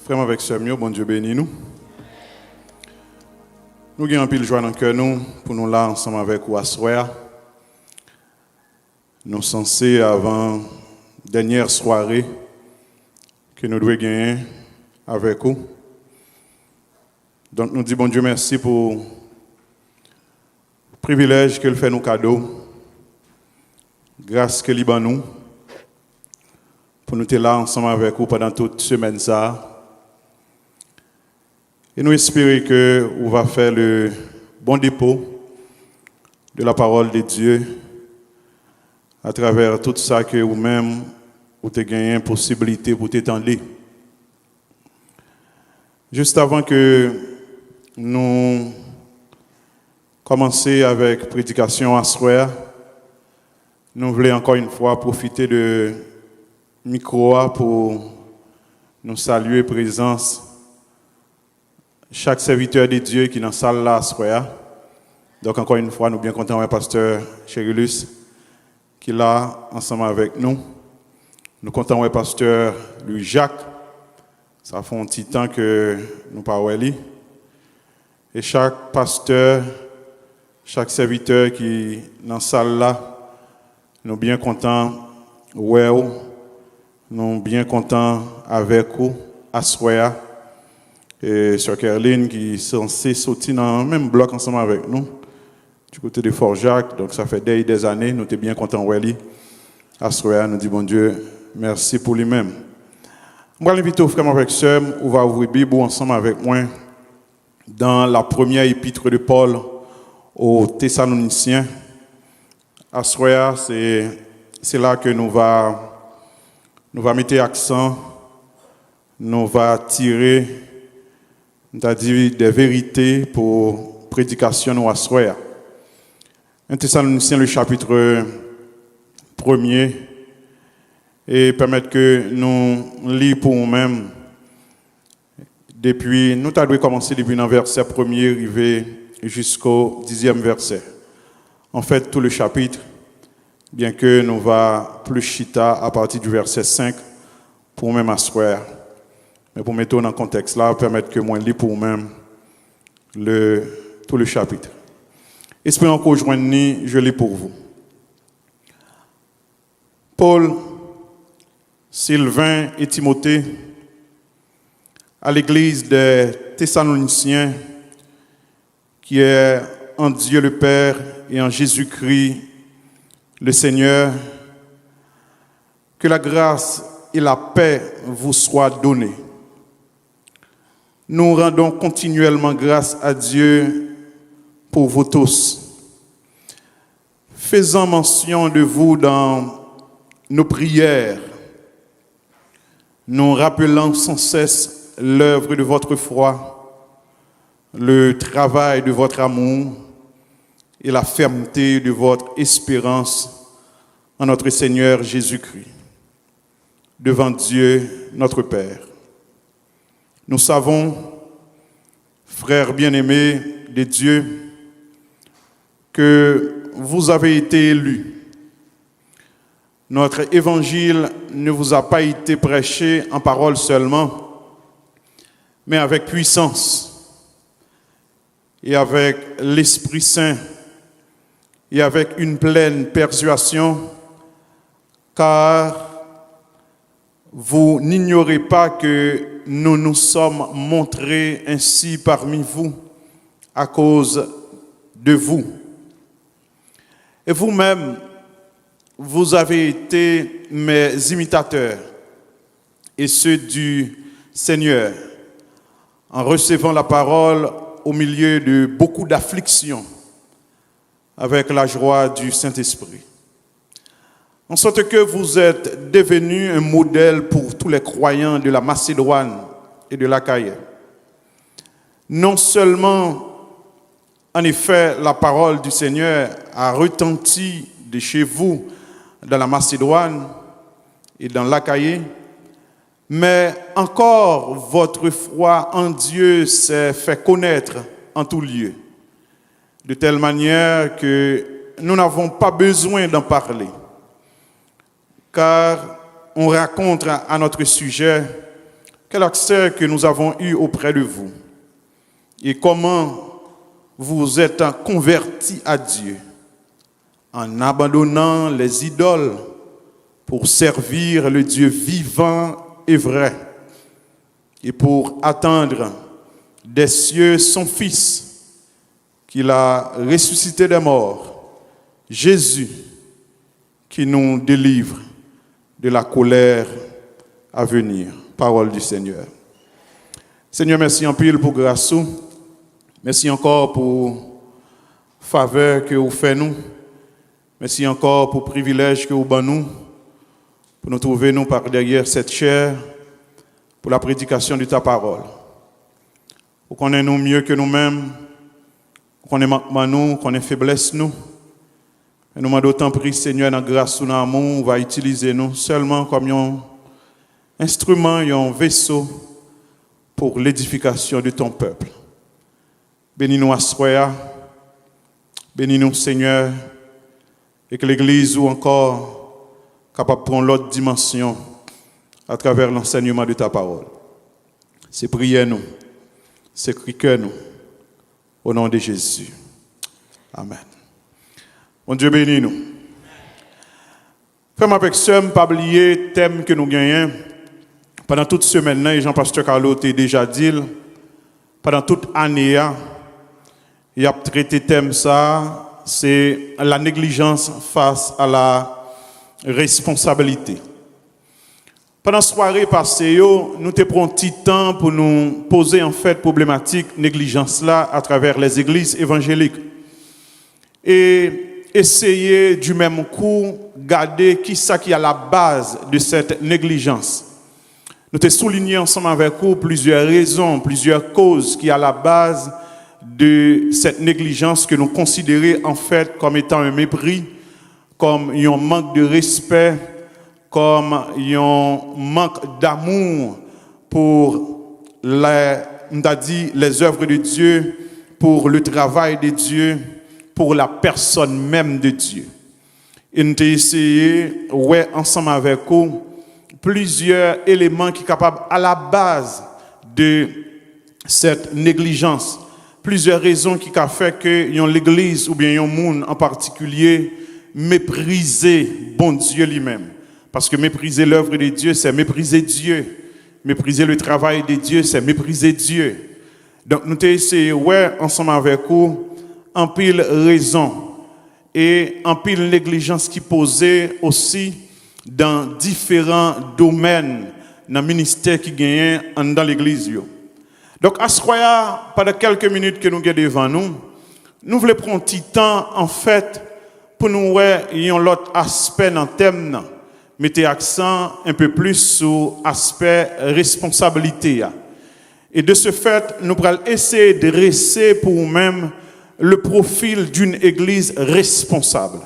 Frère avec Samuel, bon Dieu béni nous. Nous avons un pile joie dans le cœur nous pour nous là ensemble avec vous à soir. Nous sommes censés avant dernière soirée que nous devons gagner avec vous. Donc nous disons bon Dieu merci pour le privilège qu'il fait nous cadeau. Grâce qu'il libère nous pour nous être là ensemble avec vous pendant toute semaine ça. Et nous espérons que vous va faire le bon dépôt de la parole de Dieu à travers tout ça que vous-même vous avez gagné une possibilité pour t'étendre. Juste avant que nous commencions avec la prédication à soir, nous voulons encore une fois profiter de micro pour nous saluer la présence chaque serviteur de Dieu qui est dans la salle là ce soir. Donc encore une fois, nous sommes bien contents avec le pasteur Chérulus qui est là ensemble avec nous. Nous sommes contents avec le pasteur Louis-Jacques. Ça fait un petit temps que nous parlons. Et chaque pasteur, chaque serviteur qui est dans la salle là, nous sommes bien contents. Ouais, nous sommes bien contents avec vous à ce soir. Et Sœur Caroline qui est censée sortir dans le même bloc ensemble avec nous, du côté de Fort-Jacques. Donc ça fait des années, nous sommes bien contents de lui. À ce soir, nous disons bon Dieu, merci pour lui-même. Je vais l'inviter au frère avec sœur, on va ouvrir la Bible ensemble avec moi dans la première épître de Paul aux Thessaloniciens. À ce soir, c'est là que nous va mettre l'accent, nous va tirer c'est-à-dire des vérités pour prédication à soir. 1 Thessaloniciens, le chapitre 1er, et permettre que nous lisions pour nous-mêmes. Depuis, nous avons commencé depuis le verset 1er, arrivé jusqu'au 10e verset. En fait, tout le chapitre, bien que nous va plus chita à partir du verset 5 pour nous-mêmes à soir. Mais pour mettre dans le contexte là, permettre que moi lis pour moi-même tout le chapitre. Espérons qu'on joigne, je lis pour vous. Paul, Sylvain et Timothée, à l'église des Thessaloniciens, qui est en Dieu le Père et en Jésus-Christ le Seigneur, que la grâce et la paix vous soient données. Nous rendons continuellement grâce à Dieu pour vous tous, faisant mention de vous dans nos prières, nous rappelant sans cesse l'œuvre de votre foi, le travail de votre amour et la fermeté de votre espérance en notre Seigneur Jésus-Christ, devant Dieu notre Père. Nous savons, frères bien-aimés de Dieu, que vous avez été élus. Notre évangile ne vous a pas été prêché en parole seulement, mais avec puissance et avec l'Esprit Saint et avec une pleine persuasion, car vous n'ignorez pas que nous nous sommes montrés ainsi parmi vous à cause de vous. Et vous-même, vous avez été mes imitateurs et ceux du Seigneur, en recevant la parole au milieu de beaucoup d'afflictions, avec la joie du Saint-Esprit. En sorte que vous êtes devenus un modèle pour tous les croyants de la Macédoine et de l'Achaïe. Non seulement, en effet, la parole du Seigneur a retenti de chez vous dans la Macédoine et dans l'Achaïe, mais encore votre foi en Dieu s'est fait connaître en tout lieu, de telle manière que nous n'avons pas besoin d'en parler. Car on raconte à notre sujet quel accès que nous avons eu auprès de vous et comment vous êtes convertis à Dieu en abandonnant les idoles pour servir le Dieu vivant et vrai et pour attendre des cieux son Fils qu'il a ressuscité des morts, Jésus, qui nous délivre de la colère à venir. Parole du Seigneur. Seigneur, merci en pile pour grâce. Merci encore pour faveur que vous faites nous. Merci encore pour privilège que vous donnez nous, pour nous trouver nous par derrière cette chair, pour la prédication de ta parole. Vous connaissez nous mieux que nous-mêmes, vous connaissez manquement nous, vous connaissez faiblesse nous. Et nous demandons d'autant pris, Seigneur, dans grâce ou dans amour, va utiliser nous seulement comme un instrument, un vaisseau pour l'édification de ton peuple. Bénis-nous à soir, bénis-nous, Seigneur, et que l'Église ou encore capable de prendre l'autre dimension à travers l'enseignement de ta parole. C'est prier nous, c'est crier nous, au nom de Jésus. Amen. Mon Dieu bénis nous. Frère avec soeur, pas oublier le thème que nous gagnons pendant toute semaine, et Jean-Pasteur Carlo t'a déjà dit, pendant toute année, il a traité le thème ça, c'est la négligence face à la responsabilité. Pendant la soirée passée, nous te prenons un petit temps pour nous poser en fait problématique négligence là à travers les églises évangéliques. Et essayer du même coup garder qui ça qui est à la base de cette négligence. Nous te souligné ensemble avec vous plusieurs raisons, plusieurs causes qui sont à la base de cette négligence que nous considérons en fait comme étant un mépris, comme un manque de respect, comme un manque d'amour pour les œuvres de Dieu, pour le travail de Dieu, pour la personne même de Dieu. Et nous avons essayé, ensemble avec vous, plusieurs éléments qui sont capables à la base de cette négligence. Plusieurs raisons qui ont fait que l'Église ou bien un monde en particulier mépriser bon Dieu lui-même. Parce que mépriser l'œuvre de Dieu, c'est mépriser Dieu. Mépriser le travail de Dieu, c'est mépriser Dieu. Donc nous avons essayé, ensemble avec vous, en pile raison et en pile négligence qui posait aussi dans différents domaines dans le ministère qui gagnait dans l'église. Donc à ce soir, pendant quelques minutes que nous avons devant nous, nous voulons prendre un petit temps en fait pour nous voir l'autre aspect dans le thème, mettez accent un peu plus sur l'aspect responsabilité. Et de ce fait, nous allons essayer de dresser pour nous-mêmes le profil d'une église responsable.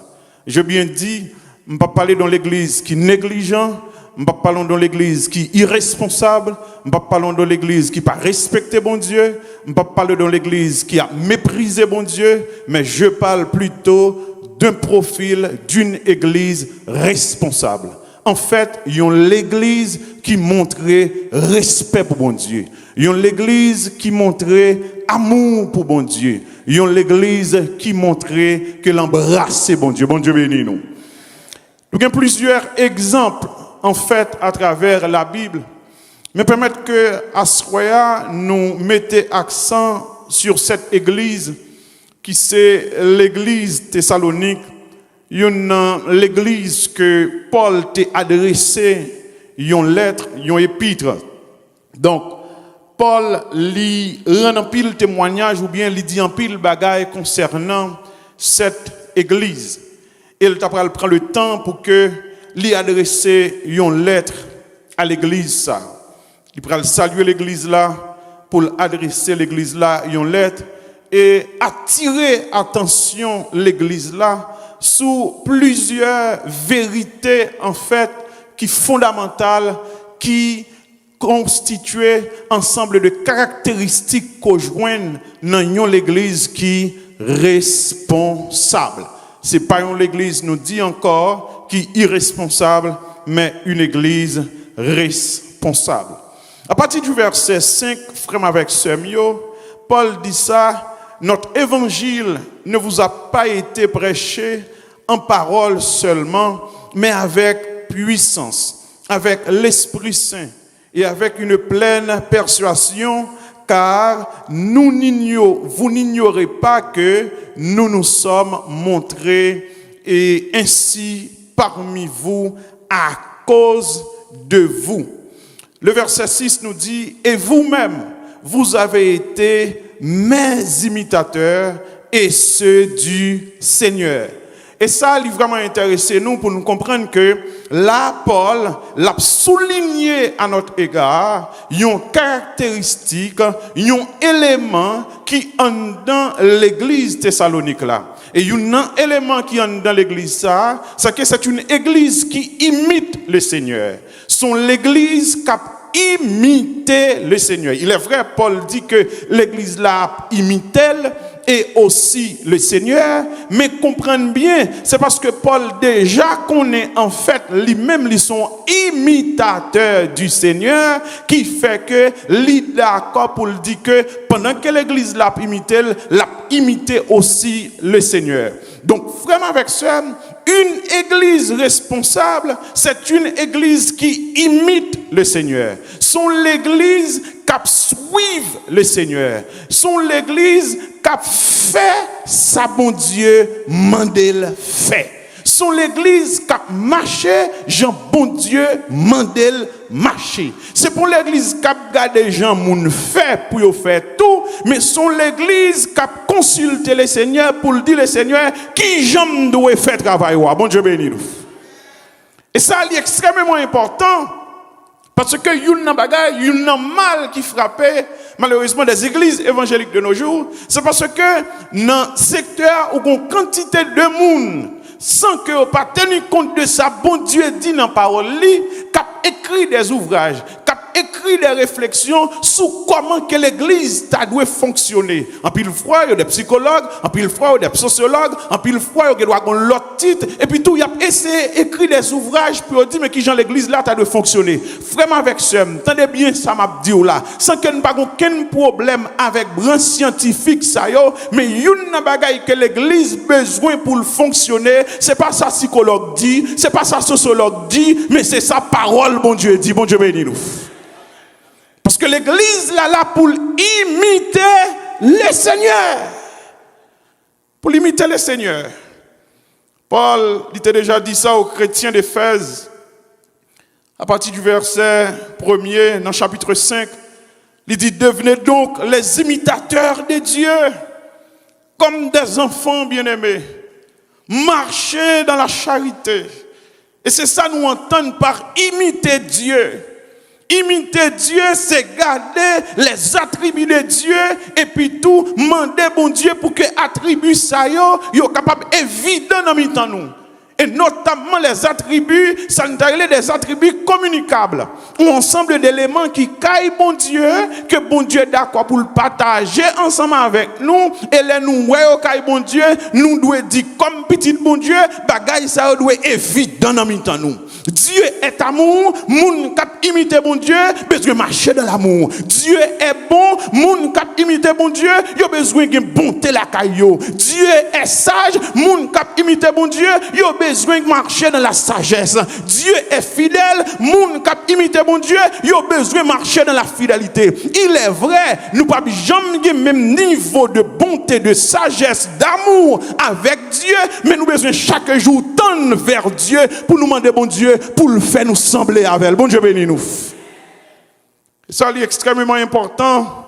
Je bien dit, je ne vais pas parler dans l'église qui est négligent, je ne vais pas parler dans l'église qui est irresponsable, je ne vais pas parler dans l'église qui n'a pas respecté bon Dieu, je ne vais pas parler dans l'église qui a méprisé bon Dieu, mais je parle plutôt d'un profil d'une église responsable. En fait, il y a l'église qui montrait respect pour bon Dieu. Il y a l'église qui montrait amour pour bon Dieu. Il y a l'église qui montrait que l'embrasser bon Dieu. Bon Dieu bénis nous. Nous avons plusieurs exemples, en fait, à travers la Bible. Mais permettre que, à ce soir, nous mettions accent sur cette église qui c'est l'église Thessalonique. Il y a l'église que Paul t'a adressé, une lettre, une épître. Donc, Paul lui rend un pile témoignage ou bien lui dit un pile bagaille concernant cette église. Et il prend le temps pour que lui adresser une lettre à l'église ça. Il prend saluer l'église là pour adresser l'église là une lettre et attirer attention l'église là sur plusieurs vérités en fait qui fondamentales qui constituent ensemble de caractéristiques qu'on joignent dans l'église qui responsable. C'est pas une église nous dit encore qui est irresponsable mais une église responsable. À partir du verset 5, frère avec sœur, Paul dit ça, notre évangile ne vous a pas été prêché en parole seulement, mais avec puissance, avec l'Esprit Saint et avec une pleine persuasion, car vous n'ignorez pas que nous nous sommes montrés et ainsi parmi vous à cause de vous. Le verset 6 nous dit, et vous-même, vous avez été mes imitateurs et ceux du Seigneur. Et ça, il est vraiment intéressé nous pour nous comprendre que là, Paul l'a souligné à notre égard, une caractéristique, un élément qui est dans l'église Thessalonique là. Et un élément qui est dans l'église ça, c'est que c'est une église qui imite le Seigneur. C'est l'église qui a imité le Seigneur. Il est vrai, Paul dit que l'église là imite elle et aussi le Seigneur, mais comprendre bien, c'est parce que Paul déjà connaît en fait lui-même, ils sont imitateurs du Seigneur, qui fait que il d'accord pour le dire que pendant que l'église l'a imité aussi le Seigneur. Donc vraiment avec ça, une église responsable, c'est une église qui imite le Seigneur. Sont l'église qui suit le Seigneur. Sont l'église qui fait sa bon Dieu mandel fait. Sont l'église qui marché, Jean bon Dieu mandel marché. C'est pour l'église qui garde gens moun fait pour yo faire tout, mais sont l'église qui consulte le Seigneur pour le dire le Seigneur qui j'aime doit faire travail. Bon Dieu béni nous. Et ça est extrêmement important parce que y a un mal qui frappait malheureusement des églises évangéliques de nos jours, c'est parce que dans le secteur où une quantité de monde sans que vous pas tenu compte de ça, bon Dieu dit dans la parole, qui a écrit des ouvrages, qui a écrit des réflexions sur comment que l'église doit fonctionner. En pile fois, il y a des psychologues, en pile fois, il y a des sociologues, en pile fois, il y a l'autre titre, et puis tout, il y a essayé d'écrire des ouvrages pour dire, mais qui genre l'église là, doit fonctionner. Vraiment avec ça, entendez bien ça m'a dit là, sans que nous n'ayons aucun problème avec branche scientifique, ça yo, mais il y a une bagaille que l'église besoin pour fonctionner, c'est pas ça psychologue dit, c'est pas ça sociologue dit, mais c'est sa parole, bon Dieu dit, bon Dieu béni nous. Parce que l'église là pour imiter le Seigneur. Pour imiter le Seigneur. Paul il t'a déjà dit ça aux chrétiens d'Éphèse. À partir du verset 1er, dans le chapitre 5, il dit, devenez donc les imitateurs de Dieu, comme des enfants bien-aimés. Marchez dans la charité. Et c'est ça nous entendons par imiter Dieu. Imiter Dieu, c'est garder les attributs de Dieu et puis tout, demander bon Dieu pour que attributs ça yo capable évident dans mi-temps nous. Et notamment les attributs, ça nous a des attributs communicables. Un ensemble d'éléments qui caillent bon Dieu, que bon Dieu est d'accord pour le partager ensemble avec nous. Et les nous, ouais, caille bon Dieu, nous devons dire comme petit bon Dieu, bagaille ça doit évident dans mi-temps nous. Dieu est amour, moun kap imiter bon Dieu, besoin marcher dans l'amour. Dieu est bon, moun kap imiter bon Dieu, yo besoin de bonté la caillou. Dieu est sage, moun kap imiter bon Dieu, yo besoin de marcher dans la sagesse. Dieu est fidèle, moun kap imiter bon Dieu, yo besoin de marcher dans la fidélité. Il est vrai, nous pas jamais même niveau de bonté, de sagesse, d'amour avec Dieu, mais nous besoin chaque jour tendre vers Dieu pour nous demander bon Dieu pour le faire nous sembler avec elle. Bon Dieu bénis nous. Ça est extrêmement important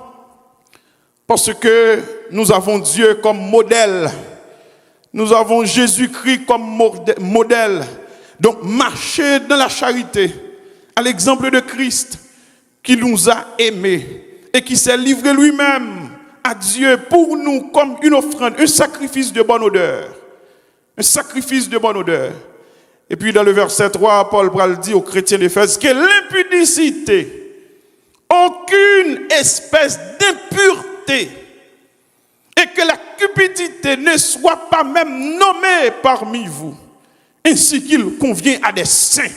parce que nous avons Dieu comme modèle. Nous avons Jésus-Christ comme modèle. Donc marcher dans la charité à l'exemple de Christ qui nous a aimés et qui s'est livré lui-même à Dieu pour nous comme une offrande, un sacrifice de bonne odeur. Un sacrifice de bonne odeur. Et puis dans le verset 3, Paul dit aux chrétiens d'Éphèse que l'impudicité, aucune espèce d'impureté, et que la cupidité ne soit pas même nommée parmi vous, ainsi qu'il convient à des saints.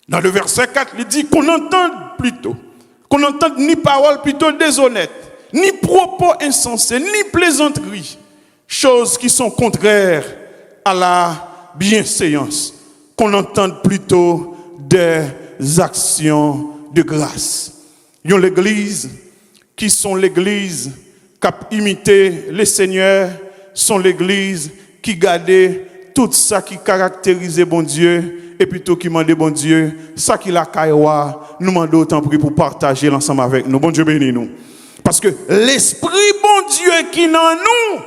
Dans le verset 4, il dit qu'on entende plutôt qu'on n'entende ni paroles plutôt déshonnêtes, ni propos insensés, ni plaisanteries, choses qui sont contraires à la bienséance, qu'on entende plutôt des actions de grâce. Il y a l'église qui sont l'église qui a imité les seigneurs, sont l'église qui gardait tout ça qui caractérisait bon Dieu et plutôt qui demandait bon Dieu, ça qui la caïwa, nous demandons autant prix pour partager l'ensemble avec nous. Bon Dieu bénis nous. Parce que l'esprit bon Dieu qui est en nous,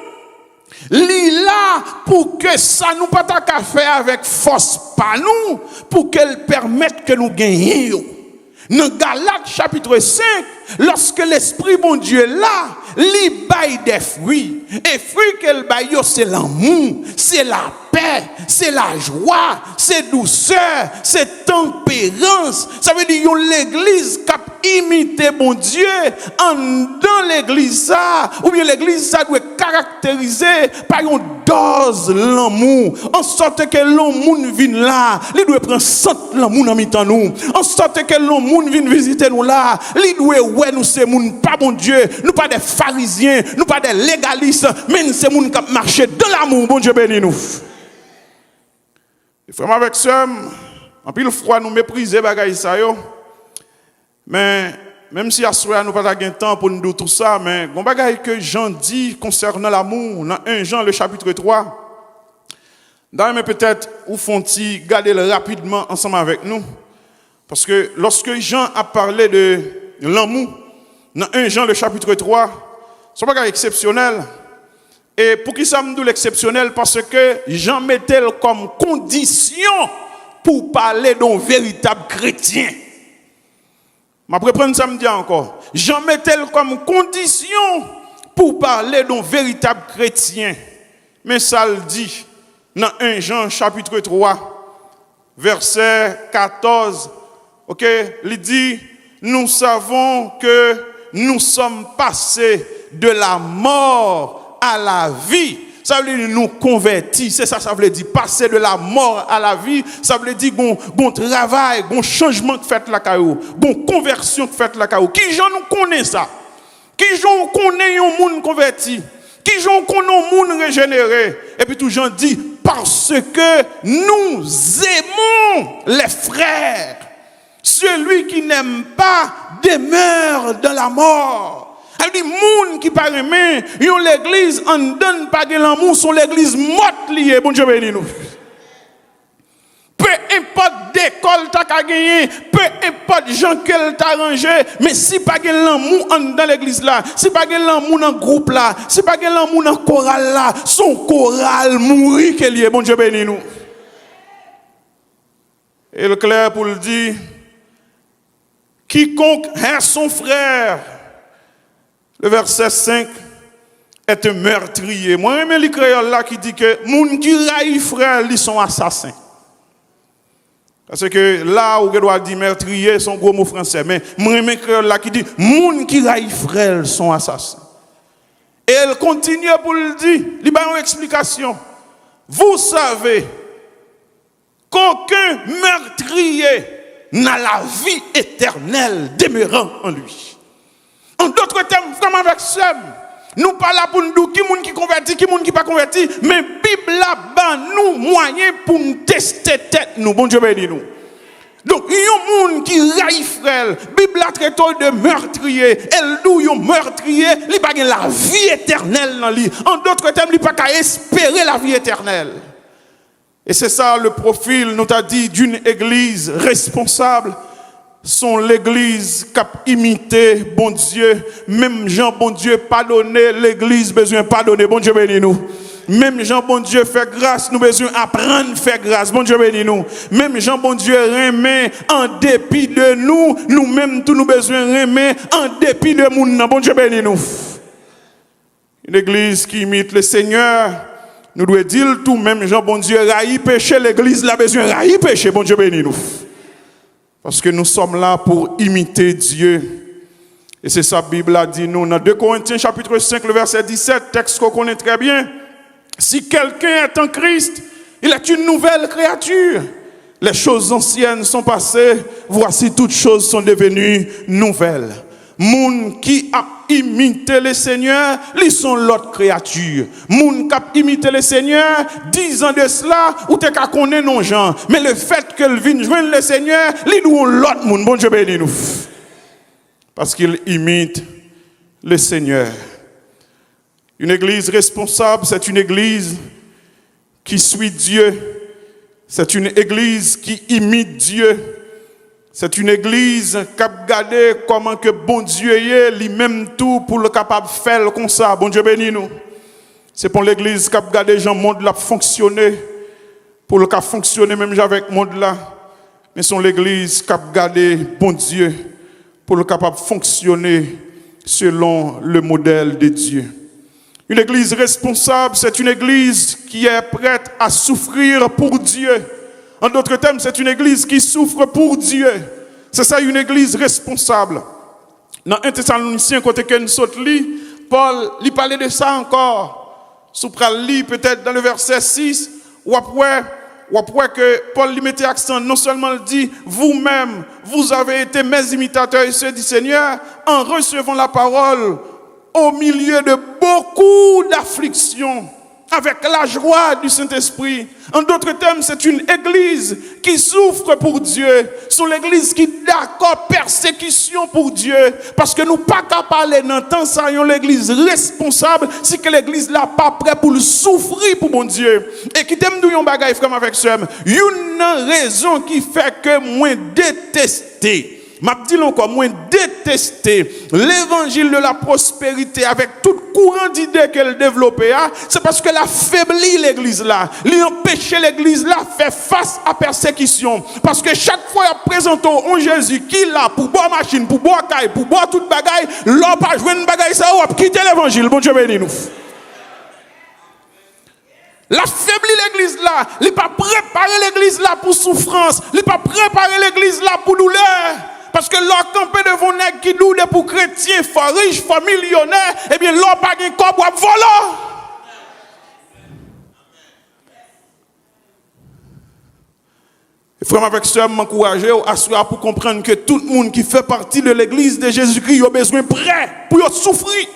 il là pour que ça nous pas qu'à faire avec force pas nous, pour qu'elle permette que nous gagnions. Dans Galates chapitre 5, lorsque l'esprit bon Dieu est là, il baille des fruits. Et fruits qu'elle baille, c'est l'amour, c'est la paix, c'est la joie, c'est douceur, c'est tempérance. Ça veut dire que l'église qui a imité bon Dieu, dans l'église ça, ou bien l'église ça doit être caractérisée par une dose l'amour, en sorte que l'amour vienne là, il doit prendre sant l'amour dans mi-temps nous, en sorte que l'amour vienne visiter nous là, il doit ouais nous c'est moun pas bon Dieu, nous pas des pharisiens, nous pas des légalistes, mais c'est moun qui marche dans l'amour, bon Dieu béni nous. Frère avec ça, en pile froid nous mépriser bagaille ça yo. Mais même si à soir nous pas de temps pour nous dire tout ça, mais bon bagaille que Jean dit concernant l'amour dans 1 Jean le chapitre 3. D'ailleurs peut-être ou font-ils garder rapidement ensemble avec nous, parce que lorsque Jean a parlé de l'amour dans 1 Jean le chapitre 3, c'est un bagaille exceptionnel. Et pour qui ça me dit l'exceptionnel? Parce que Jean mettait comme condition pour parler d'un véritable chrétien. Je vais prendre ça me dit encore. Jean mettait comme condition pour parler d'un véritable chrétien. Mais ça le dit dans 1 Jean chapitre 3, verset 14. Ok, il dit, nous savons que nous sommes passés de la mort à la vie. Ça veut dire nous convertir, c'est ça, ça veut dire passer de la mort à la vie, ça veut dire bon travail, bon changement que fait la caillou, bon conversion que fait la caillou. Qui gens nous connaît ça? Qui gens connaît un monde converti? Qui gens connaît un monde régénéré? Et puis tout gens dit parce que nous aimons les frères. Celui qui n'aime pas demeure dans la mort. Elle dit, moun qui pas aimé, yon l'église en donne pas de l'amour, son l'église morte liée. Bon Dieu béni nous. Peu importe d'école t'as qu'à gagner, peu importe gens qu'elle t'a arrangé, mais si pas de l'amour dans l'église là, si pas de l'amour dans groupe là, si pas de l'amour dans chorale là, son chorale mourit qu'elle est. Bon Dieu béni nous. Et le clair pour le dire, quiconque est son frère, le verset 5 est un meurtrier. Moi, j'aime les créoles là qui dit que moun qui raille frère, ils sont assassins. Parce que là où on doit dire meurtrier, c'est un gros mot français. Mais moi, j'aime les créoles là qui dit moun qui raille frère, sont assassins. Et elle continue pour le dire. Il y a une explication. Vous savez qu'aucun meurtrier n'a la vie éternelle demeurant en lui. En d'autres termes, vraiment avec ça, nous parlons pour nous dire qui moun qui converti, qui moun qui pas converti, mais Bible là nous moyen pour nous tester tête nous, bon Dieu béni nous. Donc il y a un monde qui raille frère, Bible là traite de meurtrier, elle dit un meurtrier, il pas la vie éternelle dans lui. En d'autres termes, il pas qu'à espérer la vie éternelle. Et c'est ça le profil, nous t'a dit, d'une église responsable. Sont l'église qui a imité bon Dieu. Même Jean bon Dieu pardonner, l'église besoin pardonner. Bon Dieu béni nous. Même Jean bon Dieu fait grâce, nous besoin apprendre à faire grâce. Bon Dieu béni nous. Même Jean bon Dieu remet en dépit de nous, nous-mêmes tous nous besoin remet en dépit de nous. Bon Dieu béni nous. Une église qui imite le Seigneur, nous doit dire tout, même Jean bon Dieu raï péché, l'église là besoin raï péché. Bon Dieu béni nous. Parce que nous sommes là pour imiter Dieu. Et c'est ça, la Bible a dit nous, dans 2 Corinthiens chapitre 5, le verset 17, texte qu'on connaît très bien. Si quelqu'un est en Christ, il est une nouvelle créature. Les choses anciennes sont passées, voici toutes choses sont devenues nouvelles. Moun qui a imité le Seigneur, ils sont l'autre créature. Moun qui a imité le Seigneur, 10 ans de cela, ou te ka connaît non gens. Mais le fait qu'elle vienne joindre le Seigneur, ils nous l'autre moun. Bon Dieu béni nous. Parce qu'il imite le Seigneur. Une église responsable, c'est une église qui suit Dieu. C'est une église qui imite Dieu. C'est une église qui a regardé comment que bon Dieu est, lui-même tout pour le capable de faire comme ça. Bon Dieu béni nous. C'est pour l'église qui a regardé Jean monde là fonctionner, pour le cas fonctionner même avec le monde là. Mais c'est l'église qui a regardé bon Dieu, pour le capable de fonctionner selon le modèle de Dieu. Une église responsable, c'est une église qui est prête à souffrir pour Dieu. En d'autres termes, c'est une église qui souffre pour Dieu. C'est ça une église responsable. Dans 1 Thessaloniciens, côté que nous saute li, Paul lui parlait de ça encore. Sous li peut-être dans le verset 6, ou après que Paul lui mettait accent, non seulement il dit, vous-même, vous avez été mes imitateurs et ceux du Seigneur, en recevant la parole au milieu de beaucoup d'afflictions, avec la joie du Saint-Esprit. En d'autres termes, c'est une église qui souffre pour Dieu. C'est l'église qui d'accord persécution pour Dieu. Parce que nous pas qu'à parler dans le temps, ça y l'église responsable, si que l'église là pas prêt pour le souffrir pour mon Dieu. Et qui t'aime d'où bagaille frère avec sœur. Une raison qui fait que moi détester. M'a dit encore, moi détester l'évangile de la prospérité avec tout courant d'idées qu'elle développait, c'est parce qu'elle a faibli l'église là. Elle a empêché l'église là faire face à persécution. Parce que chaque fois qu'elle présente un Jésus qui là pour boire machine, pour boire caille, pour boire toute bagaille, l'on pas jouer une bagaille ça ou quitter l'évangile. Bon Dieu béni nous. La faibli l'église là, il pas préparer l'église là pour souffrance, il pas préparer l'église là pour douleur. Parce que l'on campé devant nèg qui doute pour chrétiens, for riches, for millionnaires, eh bien l'on pas gen corps pour voler. Frère avec sœur m'encourager assurer pour comprendre que tout le monde qui fait partie de l'église de Jésus-Christ a besoin prêt pour souffrir.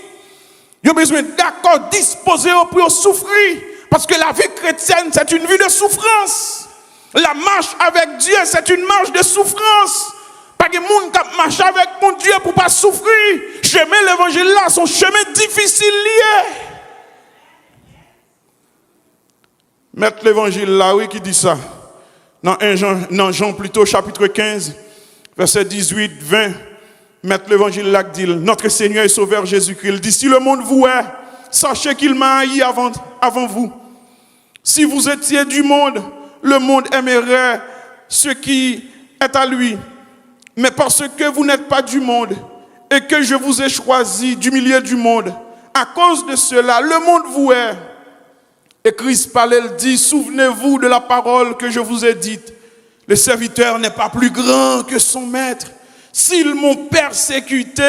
Il a besoin d'accord disposé pour souffrir parce que la vie chrétienne c'est une vie de souffrance. La marche avec Dieu c'est une marche de souffrance. Pas de monde qui marche avec mon Dieu pour pas souffrir. Chemin l'évangile là, son chemin difficile lié. Mettre l'évangile là, oui, qui dit ça. Dans Jean plutôt, chapitre 15, verset 18, 20. Mettre l'évangile là qui dit, notre Seigneur et Sauveur Jésus-Christ, il dit, si le monde vous est, sachez qu'il m'a haï avant vous. Si vous étiez du monde, le monde aimerait ce qui est à lui. Mais parce que vous n'êtes pas du monde et que je vous ai choisi du milieu du monde, à cause de cela, le monde vous est. Et Christ parlait, il dit, souvenez-vous de la parole que je vous ai dite. Le serviteur n'est pas plus grand que son maître. S'ils m'ont persécuté,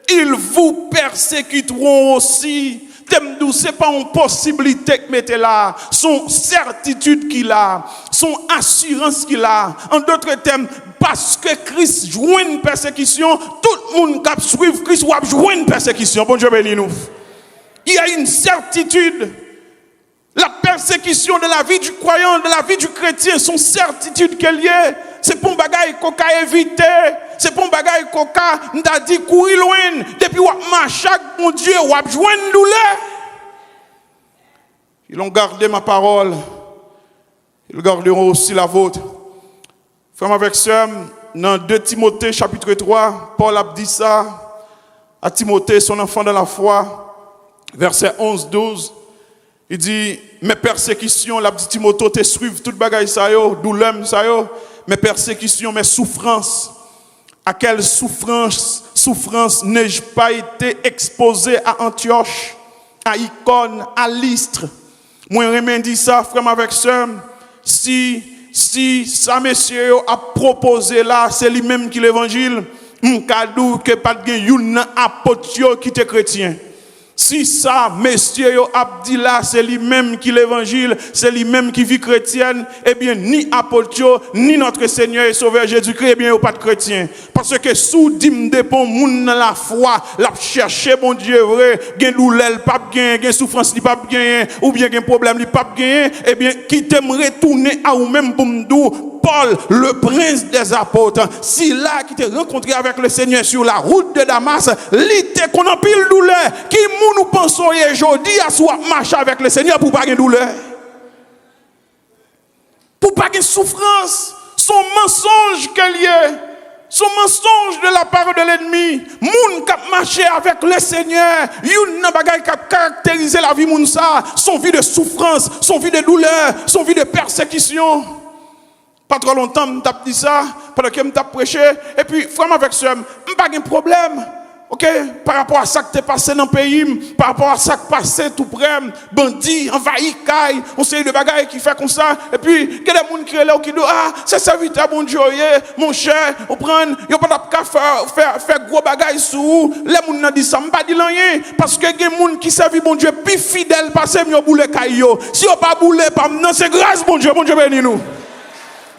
ils vous persécuteront aussi. Temdou, c'est pas une possibilité que mettez là, son certitude qu'il a, son assurance qu'il a. En d'autres termes, parce que Christ joue une persécution, tout le monde qui suit Christ va jouer une persécution. Bon Dieu béni nous. Il y a une certitude. La persécution de la vie du croyant, de la vie du chrétien, son certitude qu'elle y est. C'est pour un bagaille qu'on a évité. C'est pour un bagaille qu'on a dit courir loin. Depuis qu'on marche avec mon Dieu, on a joué une douleur. Ils ont gardé ma parole. Ils garderont aussi la vôtre. Frère avec sœur, dans 2 Timothée chapitre 3, Paul a dit ça à Timothée, son enfant de la foi, verset 11-12. Il dit, mes persécutions, l'a dit Timothée, te suivent toute bagaille ça yo, douleur ça yo, mes persécutions, mes souffrances. À quelle souffrance n'ai-je pas été exposé à Antioche, à Icône, à Lystre? Moi, je dit ça, frère avec sœur, si ça, monsieur, a proposé là, c'est lui-même qui l'évangile, m'kadou que pas de yon apôtre qui était chrétien. Si ça, messieurs, yo a dit là, c'est lui-même qui l'évangile, c'est lui-même qui vit chrétienne, eh bien, ni apôtre, ni notre Seigneur et Sauveur Jésus-Christ, eh bien, yo pas de chrétien. Parce que sous dim dépend moun dans la foi, la chercher bon Dieu vrai, gen douleur pas gain, gen souffrance li pas gain, ou bien gen problème li pas gain, eh bien, qui t'aime retourner à ou même pour m'dou, Paul, le prince des apôtres, si là qui t'est rencontré avec le Seigneur sur la route de Damas, l'ité qu'on a pile douleur, qui nous pensons aujourd'hui à soit marcher avec le Seigneur pour pas de douleur, pour pas de souffrance, son mensonge qu'il y a, son mensonge de la part de l'ennemi, moun qui a marché avec le Seigneur, yon nan bagay qui a caractérisé la vie moun sa, son vie de souffrance, son vie de douleur, son vie de persécution. Pas trop longtemps, je dit ça, pendant que je prêché, et puis, frère avec ça, je n'ai pas de problème. Ok, par rapport à ça qui t'est passé dans le pays, par rapport à ça qui passé tout près, bandit, envahi, caille, on sait de bagailles qui fait comme ça, et puis, il y a des gens qui là qui disent, ah, c'est serviteur bon Dieu, mon cher, on prend, il n'y a pas de faire gros bagailles sous, les gens n'ont dit ça, je ne pas dit rien, parce que il y a des gens qui servent bon Dieu, plus fidèles, parce que ils boule caille, si on pas boule, non, c'est grâce bon Dieu bénis nous.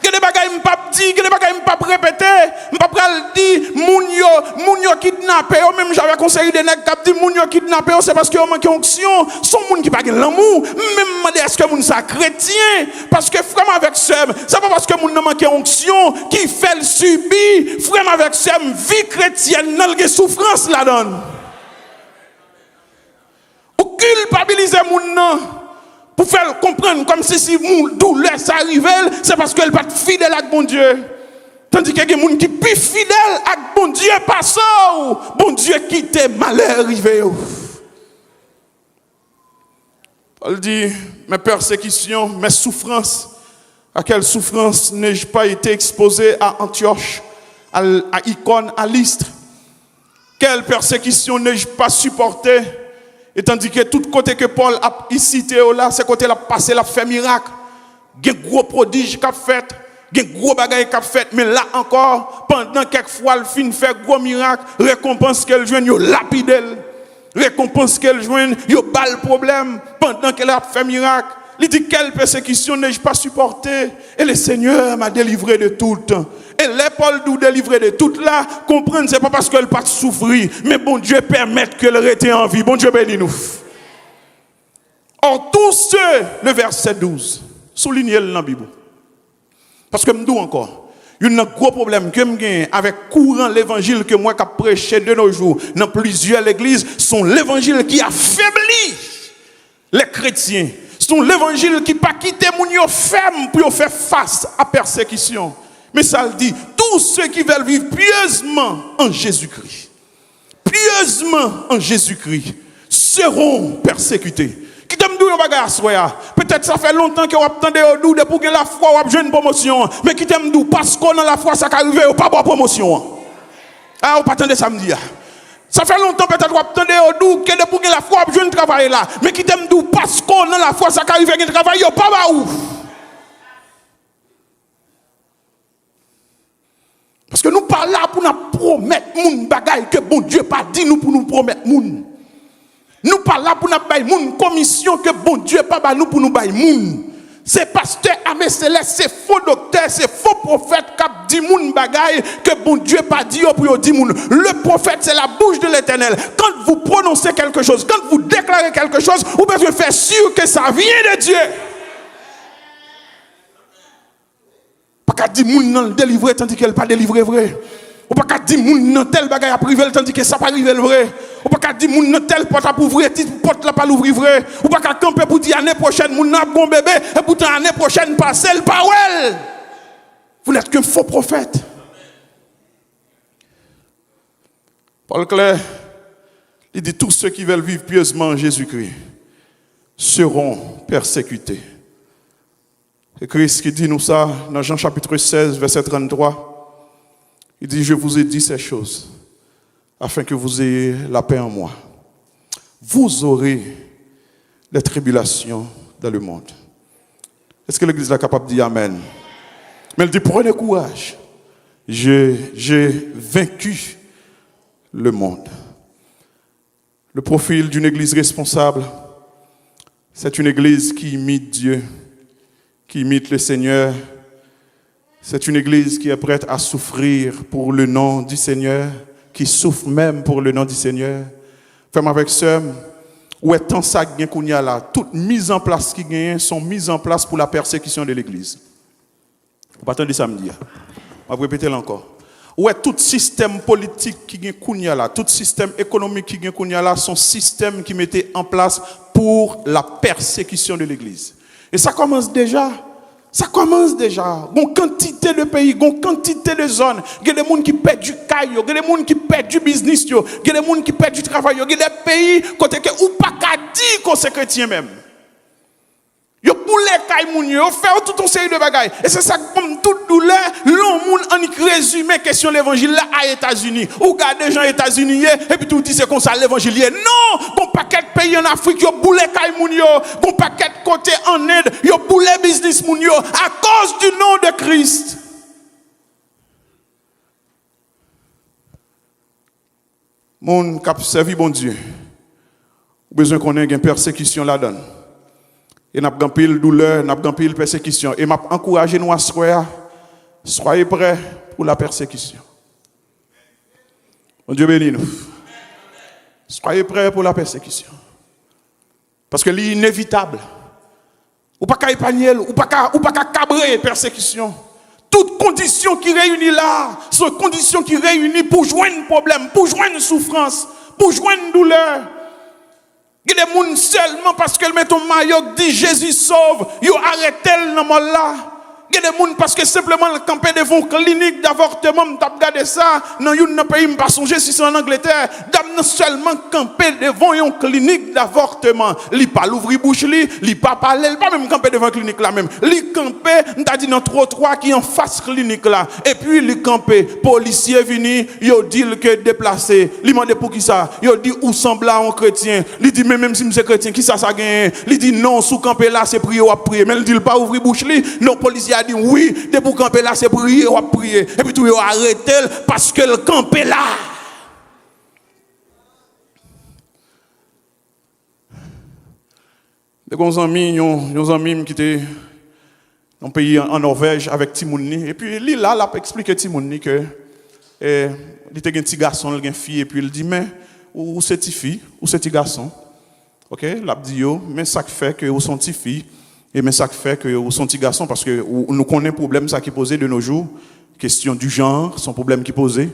Que des bagailles m'pas dit, que des bagailles m'pas répéter, m'pas pral dire moun yo kidnappé, même j'avais conseillé des nèg qui dit moun yo kidnappé, c'est parce que yo manque onction, son moun qui pas gen l'amour, même demander est-ce que moun ça chrétien parce que frère avec sœur, c'est pas parce que moun manque onction qui fait le subir, frère avec sœur, vie chrétienne nan gen souffrance là-dedans. Ou culpabiliser moun nan pour faire comprendre comme si mon douleur ça arrive, c'est parce qu'elle n'est pas fidèle avec bon Dieu. Tandis qu'il y a des gens qui sont plus fidèles avec bon Dieu, pas ça. Bon Dieu qui t'est malheur arrivé. Paul dit, mes persécutions, mes souffrances, à quelle souffrance n'ai-je pas été exposé à Antioche, à Icône, à Lystre? Quelle persécution n'ai-je pas supporté? Et tandis que tout côté que Paul a cité là, c'est côté là passé, la fait miracle. Il y a un gros prodige qu'a fait, il y a un gros bagaille qu'a fait, mais là encore, pendant quelques fois, le fin fait gros miracle, récompense qu'elle joue, yo lapidel. Récompense qu'elle joue, yo bal problème, pendant qu'elle a fait miracle. Il dit, quelle persécution n'ai-je pas supporté? Et le Seigneur m'a délivré de tout. Et les Paul nous délivrer de tout là, comprendre, c'est pas parce qu'elle pas souffrir, mais bon Dieu permet qu'elle reste en vie. Bon Dieu bénis nous. Or, tous ceux, le verset 12, soulignez-le dans la Bible. Parce que je me dis encore, il y a un gros problème que je avec courant l'évangile que moi j'ai prêché de nos jours dans plusieurs églises, sont l'évangile qui affaiblit les chrétiens. C'est l'évangile qui pas quitté mon yo ferme pour faire face à persécution. Mais ça le dit, tous ceux qui veulent vivre pieusement en Jésus-Christ, seront persécutés. Qui t'aime d'où peut-être ça fait longtemps que vous attendez au de pour que la foi ou une promotion, mais qui t'aime d'où parce qu'on a la foi ça arrive ou pas bonne promotion. Ah, on pas attendre samedi. Ça fait longtemps peut-être vous attendez au doux que de pour que la foi ou une travail là, mais qui t'aime d'où parce qu'on a la foi ça arrive un travail ou pas où. Parce que nous parlons là pour nous promettre moun bagaille que bon Dieu pas dit nous pour nous promettre moun. Nous parlons là pour nous bailler moun commission que bon Dieu pas ba nous pour nous bailler moun. C'est pasteur Amé Céleste, c'est faux docteur, c'est faux prophète qui dit moun bagaille que bon Dieu pas dit pour dire moun. Le prophète c'est la bouche de l'Éternel. Quand vous prononcez quelque chose, quand vous déclarez quelque chose, vous devez faire sûr que ça vient de Dieu. Pas dire moun nan délivrer tandis qu'elle pas délivré vrai. Ou pas dire moun nan tel bagay a privé tandis que ça pas arrivé vrai. Ou pas dire moun nan tel porte a ouvrir porte là pas l'ouvrir vrai. Ou pas camper pour dire année prochaine moun nan bon bébé et pourtant année prochaine passer le pas well. Vous n'êtes qu'un faux prophète. Paul Clair il dit tous ceux qui veulent vivre pieusement en Jésus-Christ seront persécutés. Et Christ qui dit nous ça dans Jean chapitre 16, verset 33, il dit, je vous ai dit ces choses afin que vous ayez la paix en moi. Vous aurez des tribulations dans le monde. Est-ce que l'Église est capable de dire Amen? Mais elle dit, prenez courage. J'ai vaincu le monde. Le profil d'une église responsable, c'est une église qui imite Dieu, qui imite le Seigneur. C'est une église qui est prête à souffrir pour le nom du Seigneur, qui souffre même pour le nom du Seigneur. Femme avec sœur, où est tant ça qu'on y a là, toutes mises en place qui gagnent sont mises en place pour la persécution de l'église. Vous pas attendre samedi. Je vais répéter encore. Où est tout système politique qui gagne là, tout système économique qui gagne là, sont systèmes qui mettaient en place pour la persécution de l'église. Et ça commence déjà. Ça commence déjà. Il y a une quantité de pays, il y a une quantité de zones. Il y a des gens qui perdent du caille, il y a des gens qui perdent du business, il y a des gens qui perdent du travail. Il y a des pays côté que ou pas qu'à dire qu'on est chrétien même. Yo boule kay moun yo fait tout un série de bagailles et c'est ça comme toute douleur l'on moun en résumé question l'évangile là à États-Unis ou garder gens États-Unis et puis tout dit c'est comme ça l'évangile non bon paquet de pays en Afrique yo boule kay moun yo bon paquet de côté en Inde yo boule business moun yo à cause du nom de Christ. Moun k'ap servi bon Dieu besoin qu'on ait une persécution là-dedans. Et n'a pas pile douleur, n'a pas pile persécution. Et m'a encouragé nous à soyez prêts pour la persécution. Mon Dieu bénisse nous. Soyez prêts pour la persécution. Parce que c'est inévitable. Ou pas qu'à épargner, ou pas qu'à cabrer persécution. Toutes conditions qui réunissent là, sont conditions qui réunissent pour joindre un problème, pour joindre une souffrance, pour joindre une douleur. Il y a des gens seulement parce qu'elle met ton maillot dit Jésus sauve, ils arrêtent dans le là. Il y a des gens parce que simplement le campé devant une clinique d'avortement, je vais regarder ça, dans un pays, je ne vais pas songer si c'est en Angleterre, non seulement campé devant une clinique d'avortement, il ne pas l'ouvrir bouche, il ne pas parler, il ne pas même camper devant une clinique là même. Il campé, on t'a dit dans trottoir qui en face clinique là, et puis il campé, policier venu, il dit que déplacé, il demande pour qui ça, il dit où semble un chrétien, il dit même si c'est chrétien, qui ça gagne, il dit non, sous campé là c'est prier ou prier, mais il dit pas ouvrir bouche, non policier a dit oui, de pour camper là, c'est prier ou prier. Et puis tout le monde arrêté parce que le camp est là. Des amis qui étaient dans un pays en Norvège avec Timouni. Et puis il a expliqué à Timouni que il était un petit garçon, une fille. Et puis il dit, mais où c'est une fille, où c'est un garçon? Ok, il a dit, mais ça fait que où sont une fille? Et mais ça fait que vous sont petits garçons parce que nous connaissons le problème ça qui est posé de nos jours, question du genre, son problème qui est posé.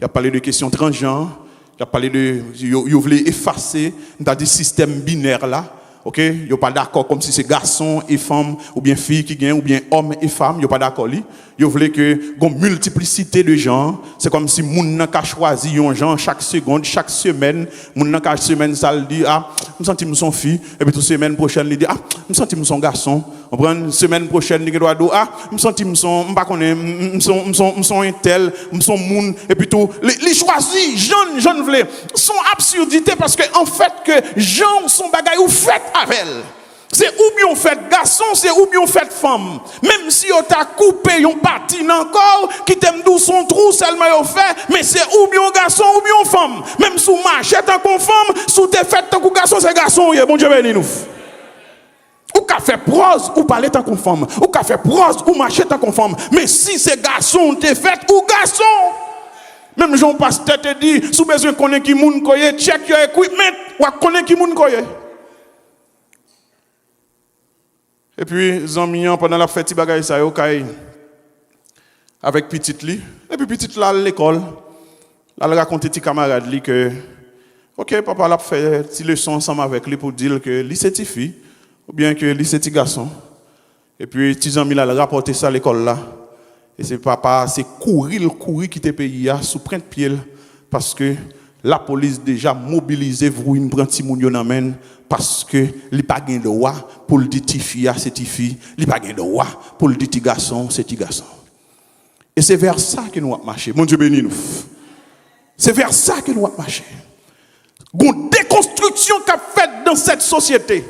Il a parlé de questions transgenres, il a parlé de il voulait effacer dans des systèmes binaires là. OK, il a pas d'accord comme si c'est garçon et femme ou bien fille qui gagne ou bien homme et femme, il a pas d'accord li. Il voulait que une multiplicité de genres, c'est comme si moun n'a qu'à choisir un genre chaque seconde, chaque semaine, moun n'a qu'à semaine ça le dit ah, me senti son fille et puis toute semaine prochaine il dit ah, me senti son garçon. On prend semaine prochaine il doit dire ah, me senti son pas connais, me son un tel, me son moun et puis tout les choisit jeune vle son absurdité parce que en fait que gens sont bagaille ou fait avec elle. C'est ou bien fait garçon, c'est ou bien fait femme. Même si on t'a coupé une partie encore, qui t'aime d'où son trou, seulement on fait, mais c'est ou bien garçon ou bien femme. Même sous marché tant qu'on femme, sous tes fêtes tant qu'on garçon, c'est garçon. Bon Dieu béni nous. Ou qu'a fait prose, ou parler tant qu'on femme. Ou qu'a fait prose, ou marcher tant qu'on femme. Mais si c'est garçon, t'es fait ou garçon. Même Jean Pasteur te dit, sous besoin qu'on ait qui moun koye, check your equipment, ou qu'on ait qui moun koye. Et puis, Zammian, pendant la fête, il ça avec petite li. Et puis, petite là à l'école, là, elle raconte à ses camarades li que, ok, papa l'a fait une leçon ensemble avec lui pour dire que lui c'est une fille, ou bien que lui c'est un garçon. Et puis, petit ami là, il a rapporté ça à l'école là. Et c'est papa, c'est courir qui te paye sous prendre pied parce que la police déjà mobilisée pour une prendre Timoun amène parce que li pas gain de droit pour le dire ti fille c'est ti fille, li pas gain de droit pour le dire ti garçon c'est ti garçon. Et c'est vers ça que nous avons marché. Mon Dieu béni nous. C'est vers ça que nous avons marché. Une déconstruction qu'a faite dans cette société.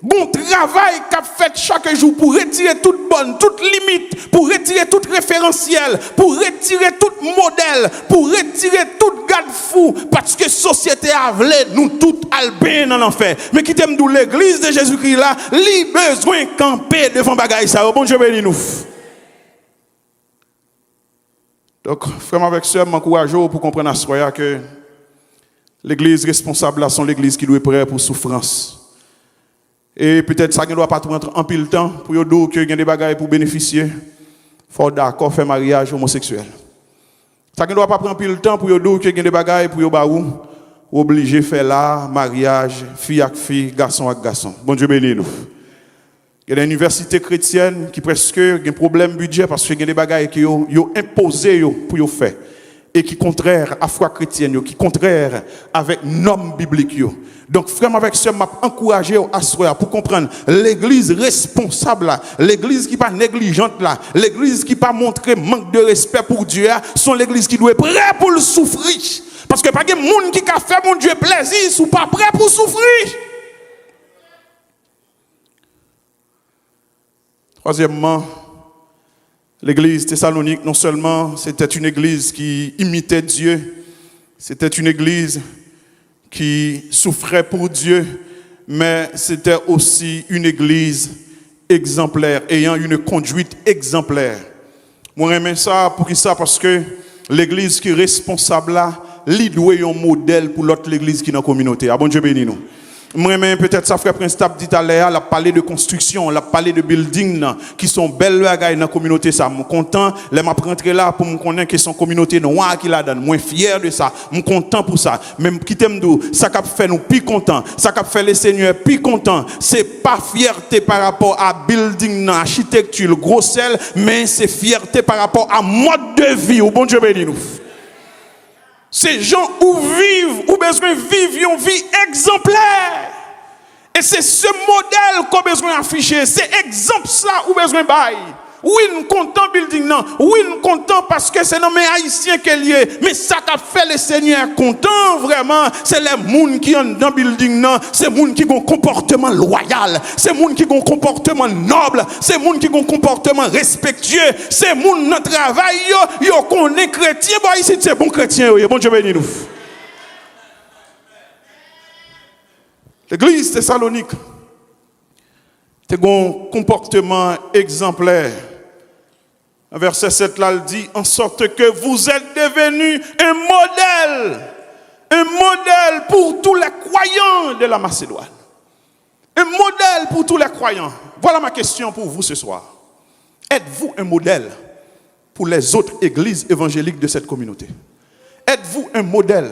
Bon travail qu'a fait chaque jour pour retirer toute bonne, toute limite, pour retirer tout référentiel, pour retirer tout modèle, pour retirer tout garde-fou, parce que société a voulu nous tout albin dans l'enfer. Mais qui t'aime d'où l'église de Jésus-Christ là, li besoin camper devant bagaille ça. Bon Dieu béni nous. Donc, frère avec sœur, m'encourage pour comprendre à soi que l'église responsable là sont l'église qui doit être prête pour souffrance. Et peut-être ça ne doit pas rentrer en pile temps pour dire qu'il y a des bagages pour bénéficier. Il faut d'accord faire mariage homosexuel. Ça ne doit pas prendre pile temps pour dire qu'il y a des bagages pour obliger faire là mariage fille avec fille, garçon avec garçon. Bon Dieu béni nous. Il y a des universités chrétiennes qui presque ont un problème budget parce qu'il y a des bagages qui ont imposé pour faire et qui contraire à la foi chrétienne, qui contraire avec normes bibliques. Donc, frère, avec ce m'a encouragé à soi pour comprendre l'église responsable là, l'église qui pas négligente là, l'église qui pas montré manque de respect pour Dieu, sont l'église qui doit être prêt pour le souffrir. Parce que pas de monde qui a fait mon Dieu plaisir, sont pas prêt pour souffrir. Troisièmement, l'église Thessalonique, non seulement c'était une église qui imitait Dieu, c'était une église qui souffrait pour Dieu, mais c'était aussi une église exemplaire, ayant une conduite exemplaire. Moi, j'aime ça, pour qui ça? Parce que l'église qui est responsable là, lui doit être un modèle pour l'autre église qui est dans la communauté. Ah bon Dieu béni nous. Moi, peut-être ça, frère Prince Tab dit à l'heure, il a parlé de construction, il a parlé de building qui sont belles bagailles dans la communauté. Ça, je suis content, je suis rentré là pour me connaître que son communauté noire qui la donne. Je suis fier de ça, je suis content pour ça. Même qui t'aime d'où, ça qui fait nous plus contents, ça qui fait les seigneurs plus contents. C'est pas fierté par rapport à building, architecture, gros sel, mais c'est fierté par rapport à mode de vie. Bon Dieu béni nous. Ces gens où vivent, où besoin vivre une vie exemplaire. Et c'est ce modèle qu'on a besoin d'afficher. C'est exemple ça où besoin bail. Oui, nous comptons building non. Oui, nous comptons parce que c'est nommé haïtien qui est lié. Mais ça qu'a fait le Seigneur content vraiment, c'est les gens qui sont dans building non, c'est les gens qui ont un comportement loyal, c'est les gens qui ont un comportement noble, c'est les gens qui ont un comportement respectueux, c'est les gens dans le travail yo connaît chrétien, bah ici c'est bon chrétien, bon Dieu béni nous. L'église Thessalonique a un comportement exemplaire. Verset 7 là, il dit, en sorte que vous êtes devenus un modèle pour tous les croyants de la Macédoine. Un modèle pour tous les croyants. Voilà ma question pour vous ce soir. Êtes-vous un modèle pour les autres églises évangéliques de cette communauté? Êtes-vous un modèle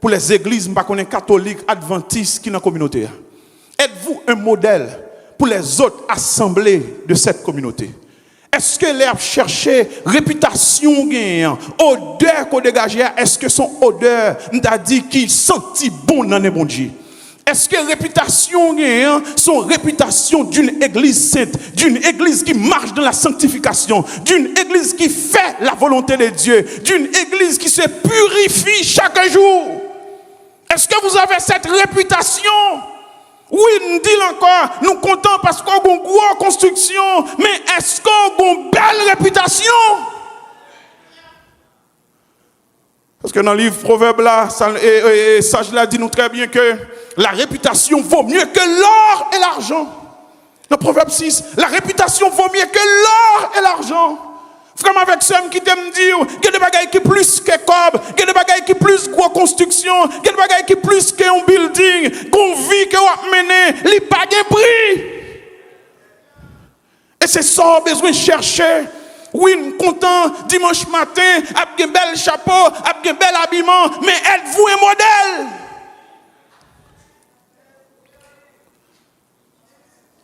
pour les églises catholiques, adventistes qui sont dans la communauté? Êtes-vous un modèle pour les autres assemblées de cette communauté? Est-ce que les chercher réputation gagnant, odeur qu'on dégage, est-ce que son odeur n'a dit qu'il sentit bon dans les bon Dieu? Est-ce que réputation gagnant, son réputation d'une église sainte, d'une église qui marche dans la sanctification, d'une église qui fait la volonté de Dieu, d'une église qui se purifie chaque jour? Est-ce que vous avez cette réputation? Oui, nous disons encore, nous comptons parce qu'on a une grosse construction, mais est-ce qu'on a une belle réputation? Parce que dans le livre Proverbe là, Sage là dit nous très bien que la réputation vaut mieux que l'or et l'argent. Dans Proverbe 6, la réputation vaut mieux que l'or et l'argent. Frère avec ceux qui t'aiment dire, il y a des bagailles qui plus que cob, il y a des bagailles qui plus que construction, il y a des bagailles qui plus qu'un building, qu'on vit que on mener, il pas de prix. Et c'est ça qu'on a besoin de chercher. Oui, nous content dimanche matin, avec un bel chapeau, avec un bel habillement, mais êtes-vous un modèle?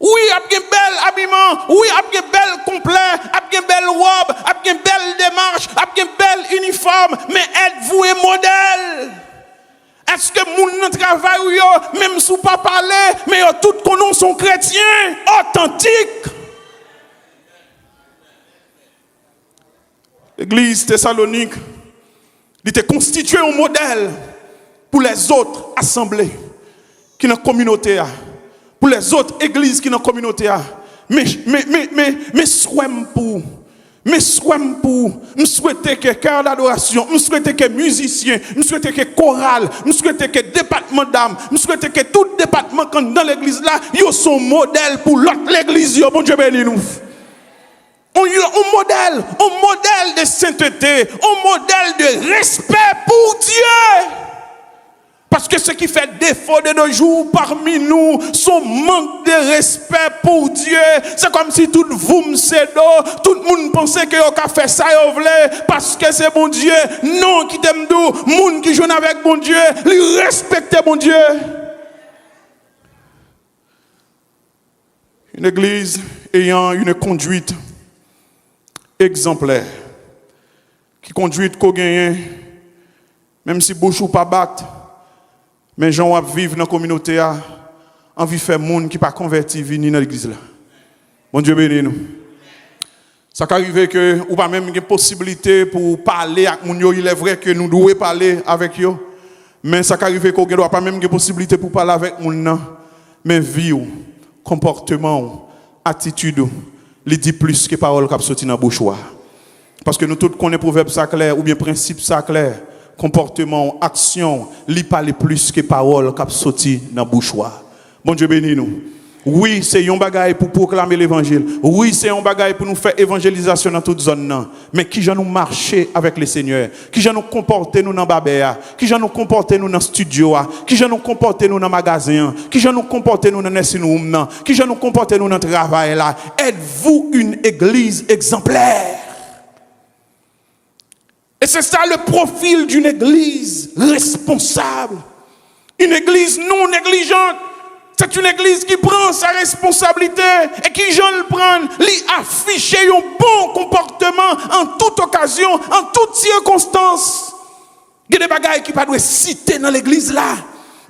Oui, avec un bel habillement, oui, avec un bel complet, avec un bel robe, avec une belle démarche, avec un bel uniforme, mais êtes-vous un modèle? Est-ce que mon travail, même si pas parler, mais tout connaissent sont chrétiens, authentiques? L'église Thessalonique était constituée un modèle pour les autres assemblées qui sont dans la communauté. pour les autres églises qui sont dans la communauté. Mais souhaite que cœur d'adoration, je souhaite que musiciens, je souhaite que chorale, je souhaite que département d'âme, je souhaite que tout département dans l'église là, ils sont modèle pour l'autre l'église. Bon Dieu béni nous. Un modèle de sainteté, un modèle de respect pour Dieu. Parce que ce qui fait défaut de nos jours parmi nous, son manque de respect pour Dieu. C'est comme si tout vous tout le monde pensait que vous avez fait ça et vous voulez, parce que c'est bon Dieu. Non, qui t'aime d'où, monde qui joue avec bon Dieu, lui respecter bon Dieu. Une église ayant une conduite exemplaire, qui conduite qu'on gagne, même si bouche ou pas battre. Mais gens qui vivent dans la communauté, envie de faire des gens qui ne sont pas convertis venir dans l'église. Bon Dieu béni nous. Ça arrive que ou pas même une possibilité pour parler avec les gens. Il est vrai que nous devons parler avec eux. Mais ça arrive qu'on ne doit pas même une possibilité pour parler avec les gens. Mais vie, comportement, attitude, il dit plus que parole qui sorti dans la bouche. Parce que nous tous connaissons proverbe ça clair ou bien principe ça clair. Comportement, action, li parle plus que parole qui sorti dans la bouche. Bon Dieu béni nous. Oui, c'est un bagage pour proclamer l'évangile. Oui, c'est un bagage pour nous faire évangélisation dans toute zone. Mais qui j'en nous marcher avec le Seigneur? Qui j'en nous comporter nous dans Babéa? Qui j'en nous comporter nous dans studio? Qui j'en nous comporter nous dans magasin? Qui j'en nous comporter nous dans Nessinum? Qui j'en nous comporter nous dans travail là? Êtes-vous une église exemplaire? Et c'est ça le profil d'une église responsable. Une église non négligente. C'est une église qui prend sa responsabilité et qui, j'en le prend, lui afficher un bon comportement en toute occasion, en toute circonstance. Il y a des bagailles qui ne doivent pas citer dans l'église là.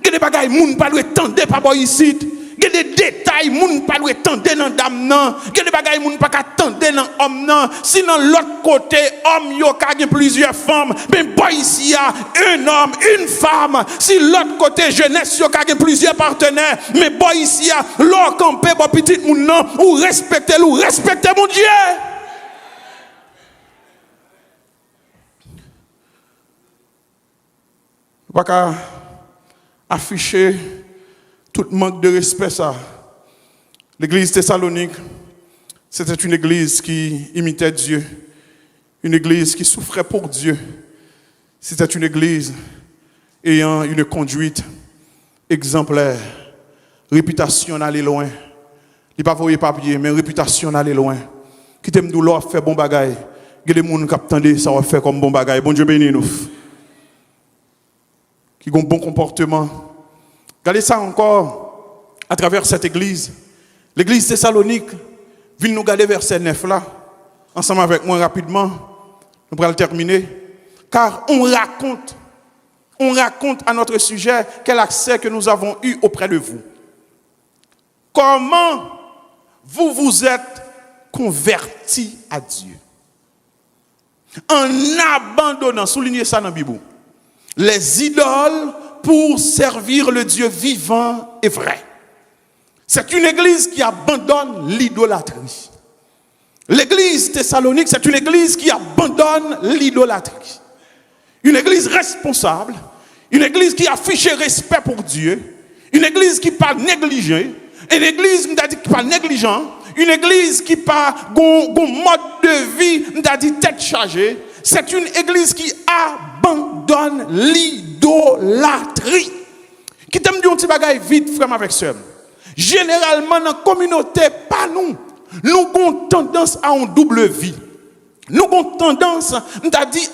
Il y a des bagailles qui ne doivent pas tendre par ici. Il y a des détails qui ne doivent pas tendre dans dame. Il y a des bagailles qui ne doivent pas tendre dans homme. Si dans l'autre côté, homme, il y a plusieurs femmes. Mais ici, il y a un homme, une femme. Si l'autre côté, jeunesse, il y a plusieurs partenaires. Mais ici, il y a l'autre campé, petit moun nan, ou respectez mon Dieu. Pas afficher tout manque de respect ça. L'église Thessalonique, c'était une église qui imitait Dieu, une église qui souffrait pour Dieu. C'était une église ayant une conduite exemplaire, réputation d'aller loin. Il n'y a pas voyé papier, mais réputation d'aller loin. Qui t'aime douleur fait bon bagaille. Il y a des gens qui attendent ça va faire comme bon bagaille. Bon Dieu béni nous. Qui ont un bon comportement. Regardez ça encore à travers cette église. L'église Thessalonique, venez nous regarder verset 9 là, ensemble avec moi rapidement. Nous allons terminer. Car on raconte à notre sujet quel accès que nous avons eu auprès de vous. Comment vous vous êtes convertis à Dieu. En abandonnant, soulignez ça dans la Bible, les idoles pour servir le Dieu vivant et vrai. C'est une église qui abandonne l'idolâtrie. L'église Thessalonique, c'est une église qui abandonne l'idolâtrie. Une église responsable, une église qui affiche respect pour Dieu, une église qui pas négligée, une église qui pas négligent, une église qui pas gon mode de vie tête chargée. C'est une église qui abandonne l'idolâtrie. Qui t'aime dire un petit bagaille vite, frère avec sœur. Généralement, dans la communauté, pas nous avons tendance à une double vie. Nous avons tendance, à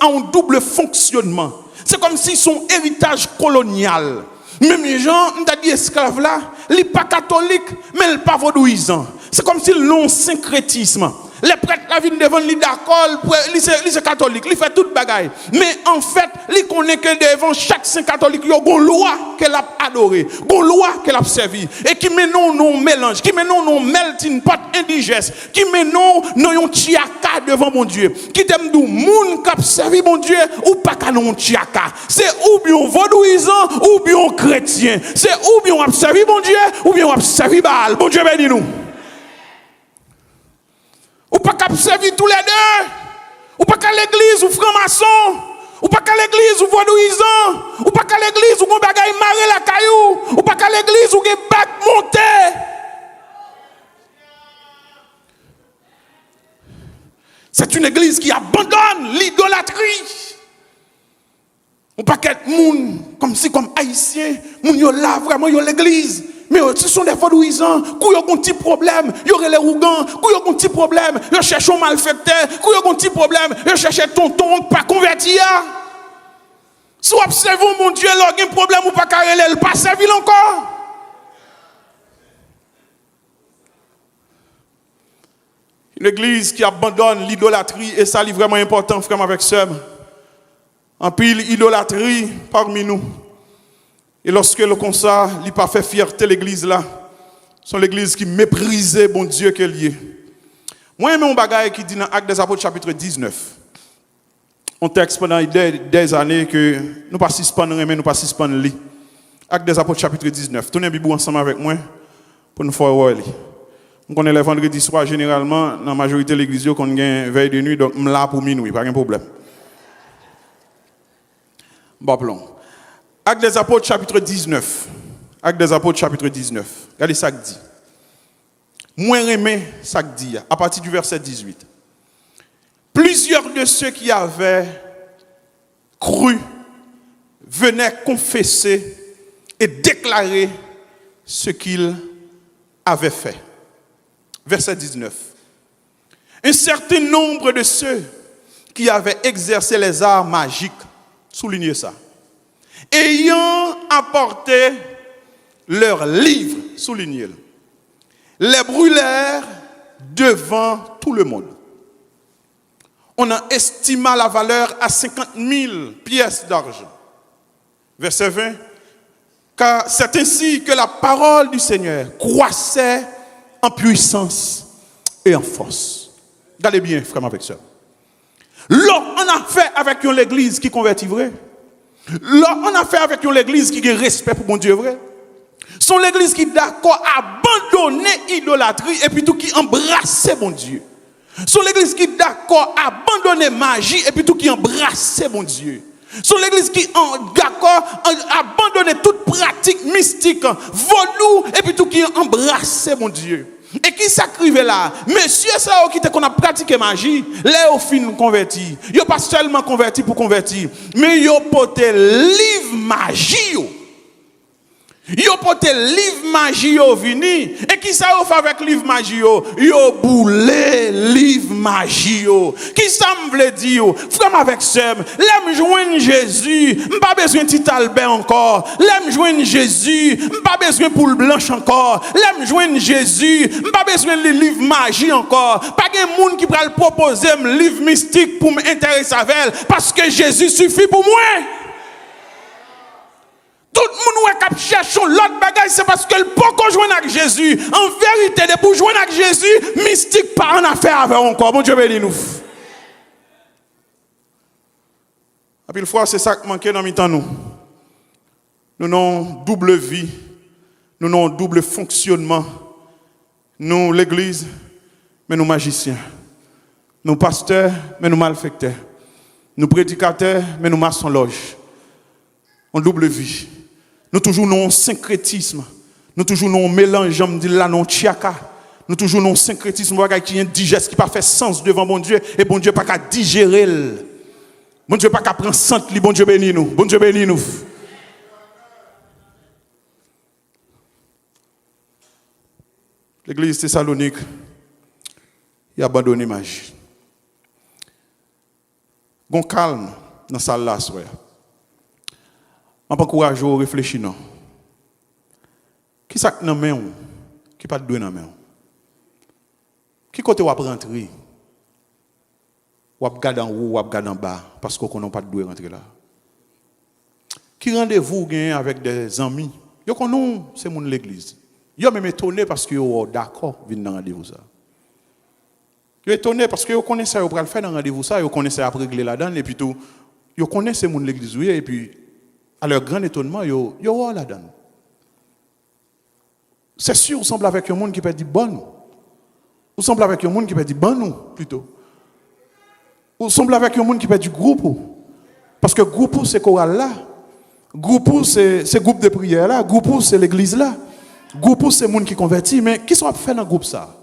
un double fonctionnement. C'est comme si son héritage colonial. Même les gens, esclaves là, ils ne sont pas catholiques, mais ils ne sont pas vaudouisants. C'est comme si l'on syncrétisme. Les prêtres la viennent devant lui d'accord, c'est catholique, il fait toute bagaille. Mais en fait, il connaît que devant chaque saint catholique, il y a une loi qu'elle a adorée, une loi qu'elle a servi et qui met non mélange, qui met non melting pot indigeste, qui met non un tiaka devant mon Dieu, qui t'aime d'où moun qui a servi mon Dieu ou pas qu'à non tiaka. C'est ou bien vaudouisant ou bien chrétien. C'est ou bien on a servi mon Dieu ou bien on a servi Baal. Bon Dieu bénis nous. Ou pas qu'à servir tous les deux. Ou pas qu'à l'église ou franc-maçon. Ou pas qu'à l'église ou vaudouisant. Ou pas qu'à l'église ou qu'on bagaille marrer la caillou. Ou pas qu'à l'église ou qu'on bac monté. C'est une église qui abandonne l'idolâtrie. Ou pas qu'être moun comme si comme haïtien, moun yo là vraiment yo l'église. Mais ce sont des vaudouisants, qui ont un petit problème, ils auraient les rougans, qui ont un petit problème, ils cherchent un malfaiteur, qui ont un petit problème, ils cherchent tonton pas converti. Si vous observez mon Dieu, il y a un problème ou pas carré, il pas servi encore. Une église qui abandonne l'idolâtrie, et ça c'est vraiment important, frère avec sœur. En pile idolâtrie parmi nous. Et lorsque le constat n'a pas fait fierté l'église là, c'est l'église qui méprisait bon Dieu qu'elle y est. Moi, j'aime un bagage qui dit dans Actes des Apôtres chapitre 19. Un texte pendant des années que nous pas suspendre, mais nous pas suspendre li. Actes des Apôtres chapitre 19. Tournez Bible ensemble avec moi pour nous faire voir. On connaît les vendredis soirs généralement dans la majorité de l'église qu'on gagne veille de nuit donc je là pour minuit, pas de problème. Bon plan. Actes des Apôtres chapitre 19. Actes des Apôtres chapitre 19. Regardez ça que dit. Moins aimé ça que dit à partir du verset 18. Plusieurs de ceux qui avaient cru venaient confesser et déclarer ce qu'ils avaient fait. Verset 19. Un certain nombre de ceux qui avaient exercé les arts magiques, soulignez ça, ayant apporté leurs livres, soulignez-le, les brûlèrent devant tout le monde. On en estima la valeur à 50 000 pièces d'argent. Verset 20. Car c'est ainsi que la parole du Seigneur croissait en puissance et en force. Regardez bien, frère avec ça. Là, on a fait avec l'église qui convertit vrai. Là, on a fait avec l'église qui a respect pour mon Dieu vrai. Son l'église qui est d'accord à abandonner l'idolâtrie et puis tout qui embrassait mon Dieu. Son l'église qui est d'accord à abandonner magie et puis tout qui embrassait mon Dieu. Son l'église qui est d'accord à abandonner toute pratique mystique, vaudou et puis tout qui embrassait mon Dieu. Et qui s'acrivait là? Monsieur ça qui qu'on a pratiqué magie, les au fin converti. Yo pas seulement converti pour convertir, mais yo poté livre magie. Yo poté livre magie yo vini. Et qui ça yo fait avec livre magie yo? Yo boulé livre magie yo. Qui ça me veut dire? Frère avec sœur, l'aime joindre Jésus, m'pas besoin de petit Albert encore. L'aime joindre Jésus, m'pas besoin poule blanche encore. L'aime joindre Jésus, m'pas besoin de livre magie encore. Pas de monde qui va le proposer un livre mystique pour m'intéresser avec elle parce que Jésus suffit pour moi. Tout le monde qui cherche l'autre bagage, c'est parce que le peut qu'on joue avec Jésus. En vérité, pour jouer avec Jésus, mystique pas en affaire avec encore. Bon Dieu bénis nous. Et puis, fois, c'est ça qui manque dans mi-temps nous. Nous avons double vie. Nous avons double fonctionnement. Nous, l'église, mais nous magiciens. Nous pasteurs, mais nous malfecteurs. Nous prédicateurs, mais nous maçons loge. En double vie. Nous toujours non syncrétisme. Nous toujours non mélange, me dit là non tiaka. Nous toujours non syncrétisme qui est indigeste qui pas fait sens devant mon Dieu et bon Dieu pas qu'à digérer. Bon Dieu pas qu'à prendre sang, bon Dieu bénis nous. Bon Dieu bénis nous. L'église Thessalonique il a abandonné magie. Gon calme dans salle là soir. On pas courage à réfléchir non. Qui ça dans main qui pas de dans main. Qui côté ou rentrer ou regarder en haut, ou regarder en bas, parce qu'on n'a pas de doué rentrer là. Qui rendez-vous avec des amis? Yo connaissent, c'est mon l'église. Yo même étonné parce que yo d'accord venir dans rendez-vous ça. Yo étonné parce que yo connaissent ça, yo pral faire dans rendez-vous ça, yo connaissent ça après régler là-dedans et puis tout. Yo connaissent mon l'église et puis à leur grand étonnement yo là-dedans. C'est sûr, vous semblez avec un monde qui peut dire bon. Vous semblez avec un monde qui peut dire bon nous plutôt. Vous semblez avec un monde qui peut dire groupe. Parce que groupe c'est chorale là. Groupe c'est groupe de prière là, groupe c'est l'église là. Groupe c'est monde qui convertit, mais qui sont fait dans groupe ça?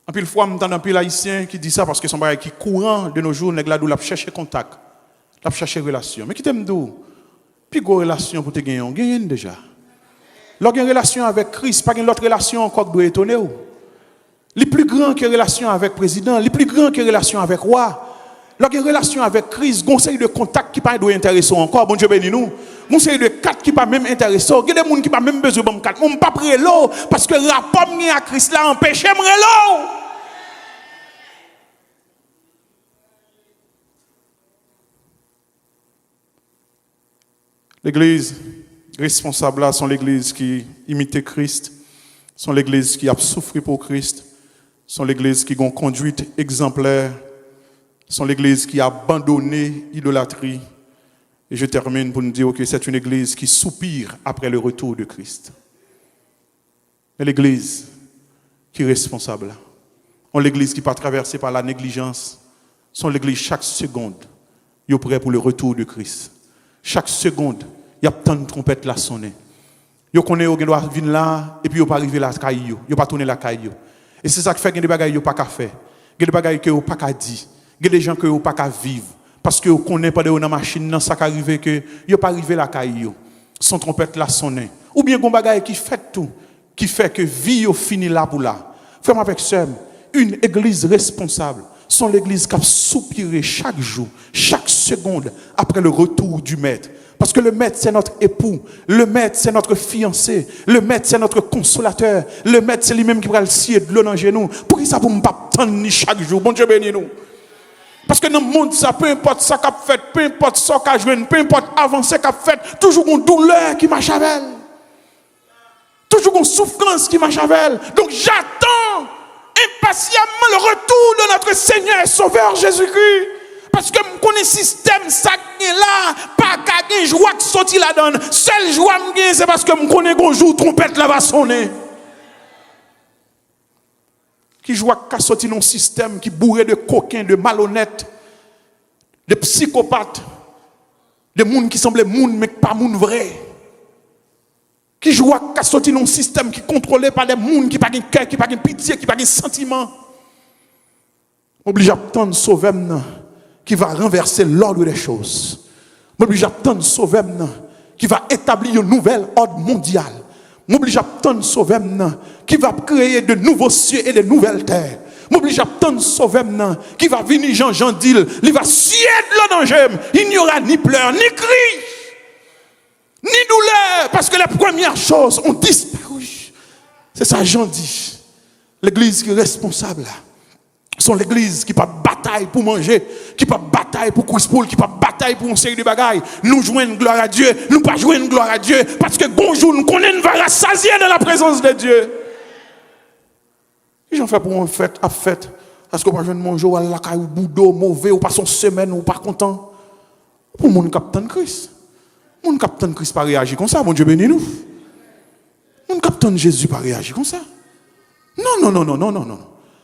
En pile fois m'entend un pile haïtien qui dit ça parce que son bagage qui courant de nos jours nèg la dou la chercher contact, la chercher relation. Mais qui t'aime dou? Puis go relation pour te gagner déjà. Lorsqu'il y a une relation avec Christ, pas une autre relation encore qui doit étonner ou. Les plus grands que relation avec le président, les plus grands que relation avec le roi. Lorsqu'il y a une relation avec Christ, il y a une série de contacts qui ne doit intéresser encore. Bon Dieu bénis nous. Il y a une série de quatre qui ne pas même intéresser. Il y a des gens qui ne pas même besoin de quatre. On ne pas prêt l'eau parce que le rapport à Christ là empêche l'eau. L'église responsable là sont l'église qui imite Christ, sont l'église qui a souffert pour Christ, sont l'église qui a une conduite exemplaire, sont l'église qui a abandonné l'idolâtrie. Et je termine pour nous dire que c'est une église qui soupire après le retour de Christ. Mais l'église qui est responsable, on l'église qui n'est pas traversée par la négligence, sont l'église chaque seconde, ils sont prêts pour le retour de Christ. Chaque seconde, il y a tant de trompettes là sonner. Yo connaît yo doit venir là et puis yo pas arriver là caillou, yo pas tourner la caillou. Et c'est ça qui fait que des bagages yo pas qu'à faire. Des bagages que yo pas qu'à dire. Des gens que yo pas qu'à vivre parce que yo connaît pas de dans machine nan ça qu'arriver que yo pas arriver la caillou. Son trompette là sonner. Ou bien gon bagages qui fait tout qui fait que vie yo fini là pour là. Frère avec sœur, une église responsable sont l'église qui a soupiré chaque jour, chaque seconde après le retour du maître. Parce que le maître, c'est notre époux. Le maître, c'est notre fiancé. Le maître, c'est notre consolateur. Le maître, c'est lui-même qui va le scier de l'eau dans le genou. Pour ça, pour ne pas attendre chaque jour. Bon Dieu bénis nous. Parce que dans le monde, ça, peu importe ça qu'a fait, peu importe ça qu'a joué, peu importe avancé qu'a fait, toujours une douleur qui marche avec elle. Toujours une souffrance qui marche avec elle. Donc j'attends impatiemment le retour de notre Seigneur et Sauveur Jésus-Christ. Parce que je connais le système, ça là, pas qu'à joie qui sorti la donne. Seule joie que c'est parce que je connais qu'on joue trompette là va sonner. Qui joie qu'à sorti dans un système qui bourré de coquins, de malhonnêtes, de psychopathes, de monde qui semblent monde mais pas monde vrai. Qui joie qu'à sorti dans un système qui contrôlé par des monde qui pas de cœur, qui pas de pitié, qui pas de sentiment. Obligé à attendre sauver qui va renverser l'ordre des choses. M'oblige à attendre sauver qui va établir un nouvel ordre mondial. M'oblige à attendre sauver qui va créer de nouveaux cieux et de nouvelles terres. M'oblige à attendre sauver qui va venir Jean dit, il va scier de l'eau dans j'aime. Il n'y aura ni pleurs, ni cris, ni douleur, parce que les premières choses ont disparu. C'est ça Jean dit. L'église qui est responsable là. Sont l'église qui pas bataille pour manger, qui pas bataille pour courir, qui pas bataille pour une série de bagailles. Nous jouons une gloire à Dieu, nous pas jouons une gloire à Dieu, parce que bonjour, nous connaissons une va rassasier dans la présence de Dieu. J'en fais pour une fête, à fête, parce qu'on pas jouer manger à la caille ou boudou, mauvais, ou pas son semaine, ou pas content. Pour mon capitaine Christ. Mon capitaine Christ pas réagir comme ça, mon Dieu bénis nous. Mon capitaine Jésus pas réagir comme ça. Non.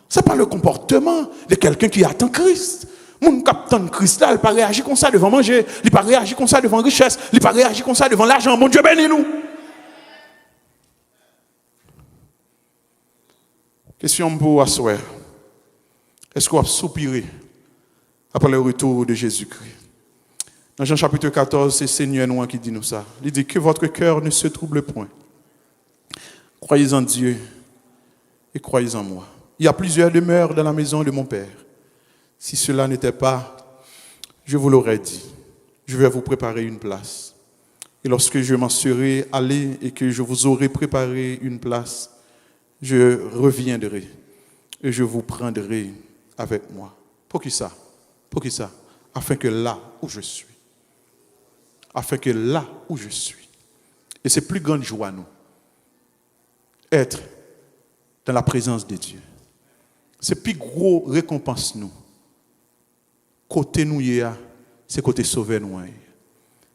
Ce n'est pas le comportement de quelqu'un qui attend Christ. Mon capitaine Christ là, il ne pas réagir comme ça devant manger, il ne pas réagir comme ça devant richesse, il ne pas réagir comme ça devant l'argent. Mon Dieu bénis nous. Question pour asseoir. Est-ce qu'on a soupiré après le retour de Jésus-Christ? Dans Jean chapitre 14, c'est Seigneur nous qui dit nous ça. Il dit que votre cœur ne se trouble point. Croyez en Dieu et croyez en moi. Il y a plusieurs demeures dans la maison de mon Père. Si cela n'était pas, je vous l'aurais dit. Je vais vous préparer une place. Et lorsque je m'en serai allé et que je vous aurai préparé une place, je reviendrai et je vous prendrai avec moi. Pour qui ça? Pour qui ça? Afin que là où je suis. Afin que là où je suis. Et c'est plus grande joie, nous. Être dans la présence de Dieu. C'est plus gros récompense, nous. Côté nous, c'est côté sauver nous.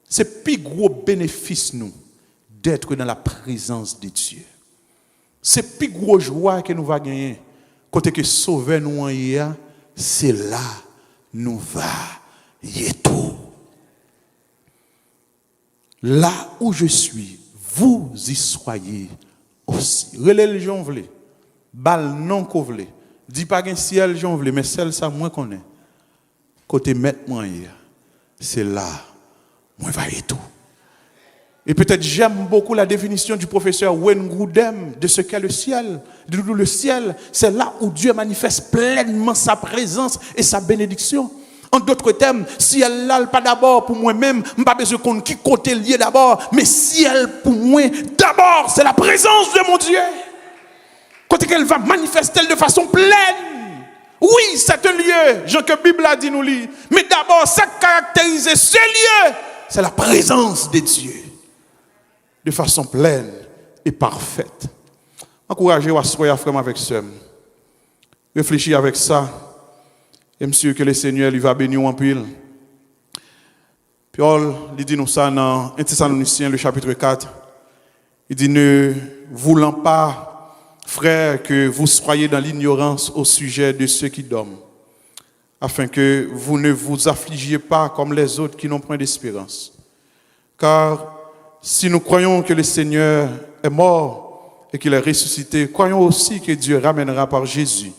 C'est plus gros bénéfice, nous, d'être dans la présence de Dieu. C'est plus gros joie que nous va gagner. Côté que sauver nous, c'est là nous va y tout. Là où je suis, vous y soyez aussi. Relais les gens veulent. Bal non qu'on veut. Dis pas qu'un ciel j'en veut, mais celle ça moins qu'on est. Côté mettre moi c'est là moi va y tout. Et peut-être j'aime beaucoup la définition du professeur Wayne Grudem de ce qu'est le ciel. Le ciel, c'est là où Dieu manifeste pleinement sa présence et sa bénédiction. En d'autres termes, si elle là pas d'abord pour moi-même, je n'ai pas besoin qu'on qui côté lié d'abord, mais si elle pour moi, d'abord, c'est la présence de mon Dieu. Côté qu'elle va manifester de façon pleine. Oui, c'est un lieu, Jean que la Bible a dit nous lire, mais d'abord, ça caractérise ce lieu, c'est la présence de Dieu. De façon pleine et parfaite. Encouragez-vous à soyez frère avec ça. Réfléchis avec ça. Et monsieur que le Seigneur lui va bénir en pile. Paul, il dit nous ça dans 1 Thessaloniciens, le chapitre 4. Il dit ne voulant pas, frères, que vous soyez dans l'ignorance au sujet de ceux qui dorment, afin que vous ne vous affligiez pas comme les autres qui n'ont point d'espérance. Car si nous croyons que le Seigneur est mort et qu'il est ressuscité, croyons aussi que Dieu ramènera par Jésus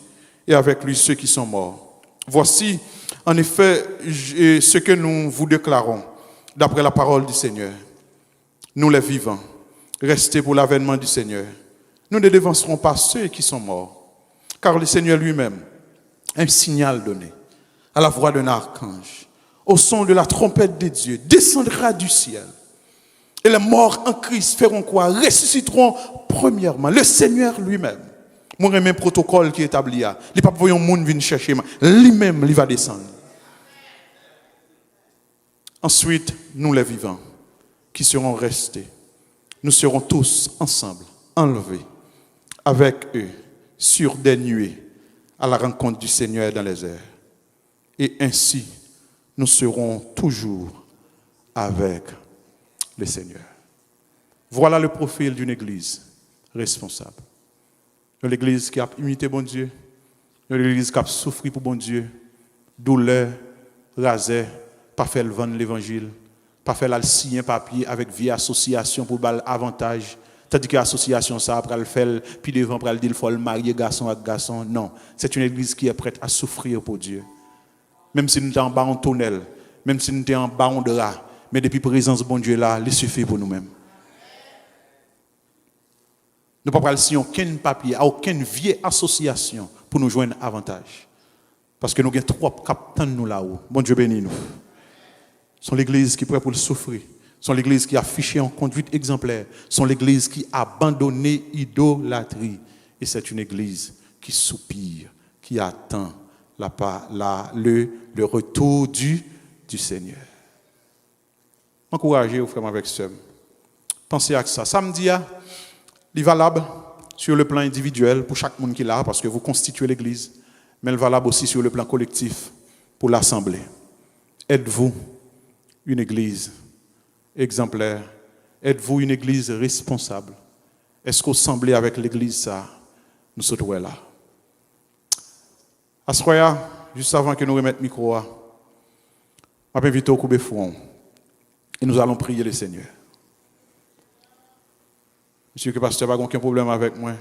et avec lui ceux qui sont morts. Voici, en effet, ce que nous vous déclarons, d'après la parole du Seigneur. Nous les vivants, restés pour l'avènement du Seigneur. Nous ne devancerons pas ceux qui sont morts, car le Seigneur lui-même, un signal donné, à la voix d'un archange, au son de la trompette de Dieu, descendra du ciel. Et les morts en Christ feront quoi? Ressusciteront premièrement. Le Seigneur lui-même. Moi, j'ai un protocole qui est établi là. Les papes voyons monde venir chercher. Lui-même, il va descendre. Ensuite, nous les vivants, qui serons restés, nous serons tous ensemble, enlevés, avec eux, sur des nuées, à la rencontre du Seigneur dans les airs. Et ainsi, nous serons toujours avec le Seigneur. Voilà le profil d'une église responsable. Une église qui a imité bon Dieu, une église qui a souffert pour bon Dieu, douleur, rasé, pas fait le vendre l'évangile, pas fait le signer un papier avec vieille association pour le avantage, tandis que l'association ça après le faire puis devant après le dire faut le marier garçon avec garçon. Non, c'est une église qui est prête à souffrir pour Dieu. Même si nous sommes en bas en tonnelle, même si nous sommes en bas en drap, mais depuis la présence de bon Dieu là, il suffit pour nous-mêmes. Nous ne pouvons pas signer aucun papier, à aucune vieille association pour nous joindre avantage. Parce que nous avons trois capitaines nous là-haut. Bon Dieu bénit nous. Sont l'église qui est prête pour le souffrir. Sont l'église qui a affiché en conduite exemplaire. Sont l'église qui a abandonné l'idolâtrie. Et c'est une église qui soupire, qui attend le retour du Seigneur. Encouragez-vous, frères, avec ça. Pensez à ça. Samedi, il est valable sur le plan individuel pour chaque monde qui est là, parce que vous constituez l'église, mais il est valable aussi sur le plan collectif pour l'assemblée. Êtes-vous une église exemplaire? Êtes-vous une église responsable? Est-ce qu'au semblé avec l'église, ça, nous sommes là? À ce moment-là, juste avant que nous remettions le micro, je vais inviter au couper front et nous allons prier le Seigneur. Monsieur que pasteur, pas aucun problème avec moi.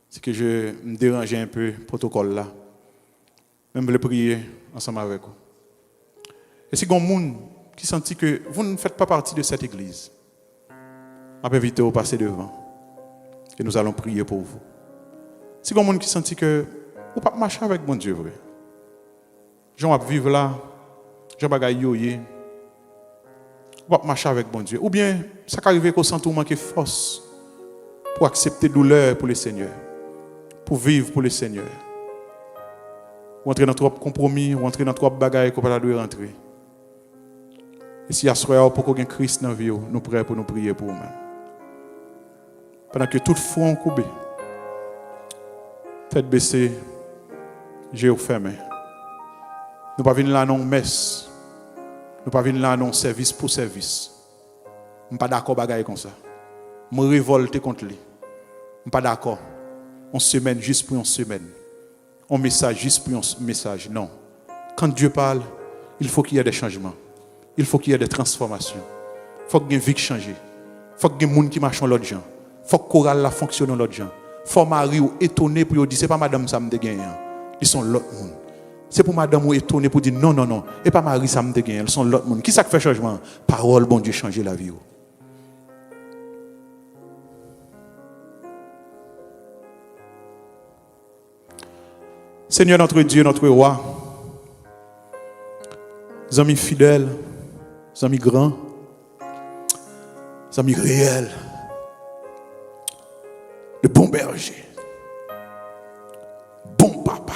C'est que je me dérangeais un peu le protocole là. Même le prier ensemble avec vous. Et si il y a des gens qui sentent que vous ne faites pas partie de cette église, je vais inviter à passer devant. Et nous allons prier pour vous. Si il y a des gens qui sentent que vous ne pouvez pas marcher avec mon Dieu, vrai. Je vais vivre là, je vais yoyer. Vous ne pouvez pas marcher avec mon Dieu. Ou bien, ça arrive qu'au centre où manque force pour accepter douleur pour le Seigneur, pour vivre pour le Seigneur. rentrer dans trop compromis, rentrer dans trop bagailles qu'on pas doit rentrer. Et si à soir pour qu'on ait Christ dans la vie, nous prêts pour nous prier pour nous. Pendant que tout front coupé, tête baissée, yeux fermés. Nous ne pas venir là non messe. Nous ne pas venir là non service pour service. Je ne suis pas d'accord avec comme ça. Je me révolte contre lui. Je ne suis pas d'accord. Une semaine juste pour une semaine. Un message juste pour un message. Non. Quand Dieu parle, il faut qu'il y ait des changements. Il faut qu'il y ait des transformations. Il faut qu'il y ait une vie qui change. Il faut qu'il y ait des gens qui marchent dans l'autre gens. Il faut que le choral fonctionne dans l'autre gens. Il faut que Marie étonné pour dire, ce n'est pas madame ça me dégaine. Ils sont l'autre monde. C'est pour madame ou étonné pour dire non, non, non. Et pas Marie ça me dégaine. Ils sont l'autre monde. Qui ça qui fait changement? Parole, bon Dieu, changer la vie. Seigneur notre Dieu, notre roi, amis fidèles, amis grands, amis réels, le bon berger, bon papa,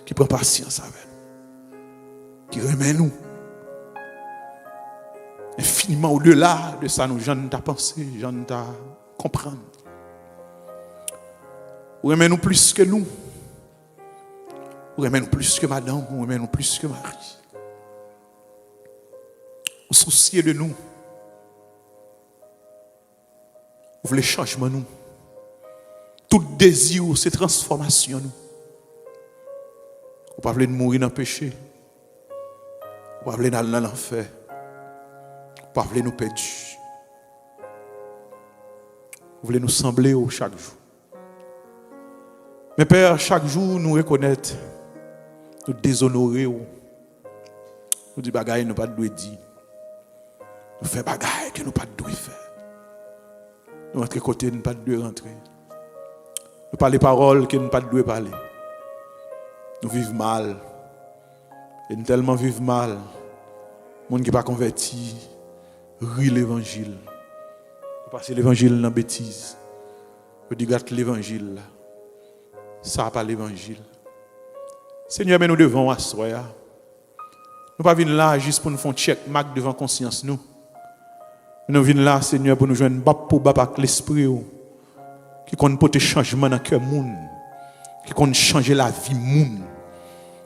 qui prend patience avec nous, qui remet nous, infiniment au-delà de ça, nous, j'en ai pensé, j'en ai comprendre. Ou remet-nous plus que nous. Ou remet-nous plus que madame. Ou remet-nous plus que Marie. Ou souciez de nous. Ou voulez changement nous. Tout désir, c'est transformation nous. Ou pas voulez mourir dans le péché. Ou pas voulez aller dans l'enfer. Ou pas voulez nous perdre. Ou voulez nous sembler chaque jour. Mais Père, chaque jour, nous reconnaître, nous déshonorer, nous dire bagaille nous pas de dire. Nous faisons bagaille que nous pas de faire. Nous rentrer côté, nous pas de rentrer. Nous parler paroles que nous pas de parler. Nous vivons mal. Et nous tellement vivons mal. Les gens qui ne sont pas convertis, rient l'évangile. Nous passons l'évangile dans la bêtise. Nous disons l'évangile là. Ça n'a pas l'évangile. Seigneur, mais nous devons asseoir. Nous ne pas venir là juste pour nous faire un check marque devant conscience nous. Nous venons là, Seigneur, pour nous joindre pour avec l'esprit qui compte porter changement dans le cœur monde, qui compte changer la vie monde,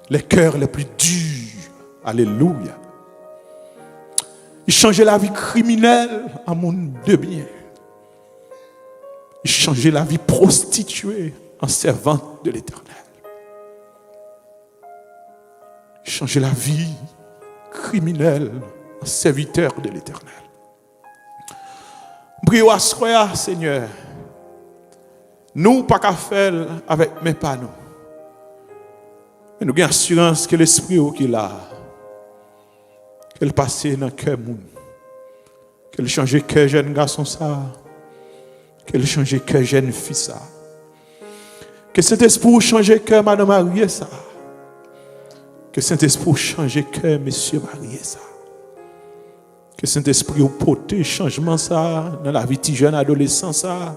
les cœurs les plus durs. Alléluia. Il changeait la vie criminelle en monde de bien. Il changeait la vie prostituée en servante de l'Éternel. Changer la vie criminelle en serviteur de l'Éternel. Prions à ce Seigneur. Nous, pas qu'à faire avec mes pas nous. Mais nous avons assurance que l'esprit qui est là, qu'elle passe dans le cœur monde, qu'elle change le cœur jeune garçon ça, qu'elle change le cœur jeune fille ça. Que Saint-Esprit change le cœur, Madame Marie, ça. Que Saint-Esprit change le cœur, Monsieur Marie, ça. Que Saint-Esprit porte changement, ça, dans la vie de jeune adolescent, ça.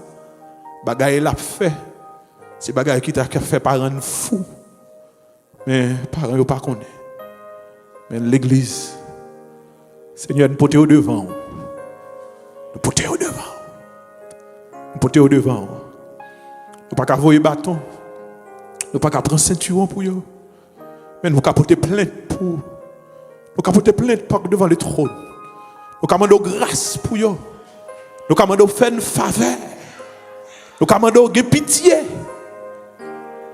Bagaille l'a fait. C'est bagaille qui t'a fait parents fou. Mais parents ne pas connaître. Mais l'église, Seigneur, nous portons au devant. Nous portons au devant. Nous portons au devant. Nous ne pouvons pas voyer bâton. Nous ne pouvons pas prendre ceinturon pour eux. Mais nous ne pouvons pas porter plainte pour eux. Nous ne pouvons pas porter plainte devant le trône. Nous pouvons demander grâce pour eux. Nous pouvons demander faire une faveur. Nous pouvons demander pitié.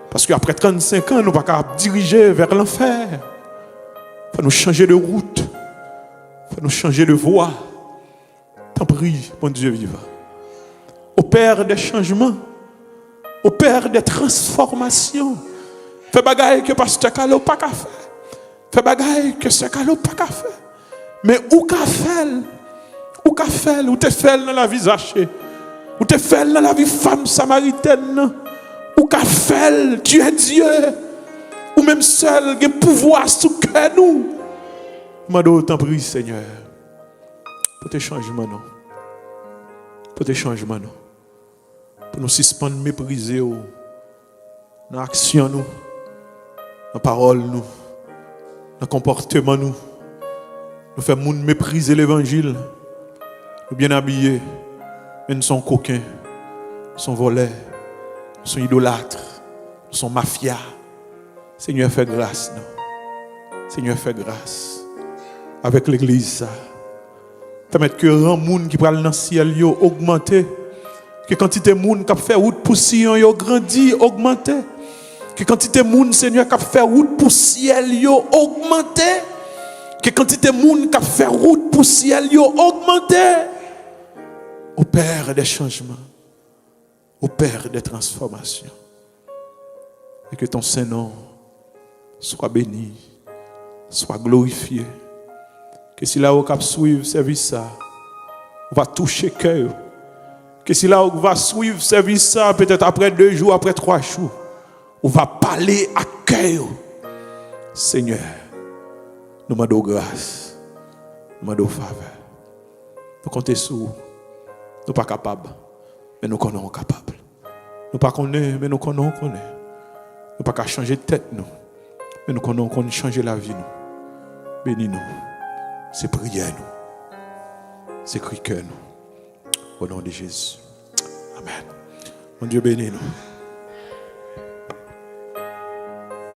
Parce qu'après 35 ans, nous ne pouvons pas diriger vers l'enfer. Il faut nous changer de route. Il faut nous changer de voie. T'en prie, mon Dieu vivant. Opère des changements. Opère des transformations. Fais bagaille que pasteur Kalo pas qu'à faire. Fais bagaille que ce Kalo pas qu'à faire. Mais où qu'a fait? Où qu'a fait? Où t'es fait dans la vie Zachée? Où t'es fait dans la vie femme samaritaine? Où qu'a fait? Tu es Dieu. Ou même seul qui pouvoir sous cœur nous. Mado t'en prie Seigneur. Pour tes changements non. Pour tes changements non. Pour nous suspendre, mépriser dans l'action nous. dans la parole, nous, dans le comportement, nous faisons mépriser l'évangile, nous bien habillés, mais nous sommes coquins, nous sommes voleurs, nous sommes idolâtres, nous sommes mafias. Seigneur, fais grâce, non? Seigneur, fais grâce avec l'église, ça. Permettre que le monde qui parle dans le ciel yo augmente, que quantité de monde qui fait route pour Sion yo grandi, augmente, que quantité de monde Seigneur qui fait route pour ciel yo augmente, que quantité de monde qui fait route pour ciel yo augmente. Opère des changements, opère des transformations, et que ton Saint-Nom soit béni, soit glorifié. Que si là où on suivre service ça, on va toucher cœur. Que si là où on va suivre service ça, peut-être après 2 jours, après 3 jours, on va parler à cœur. Seigneur, nous demandons grâce, nous demandons faveur. Nous comptons sur vous. Nous ne sommes pas capables, mais nous sommes capables. Nous ne pas connaître, mais nous connaissons. Nous ne pas changer de tête, nous. Mais nous connaissons changer la vie, nous. Bénis-nous. C'est prière, nous. C'est cri cœur, nous. Au nom de Jésus. Amen. Mon Dieu bénis nous.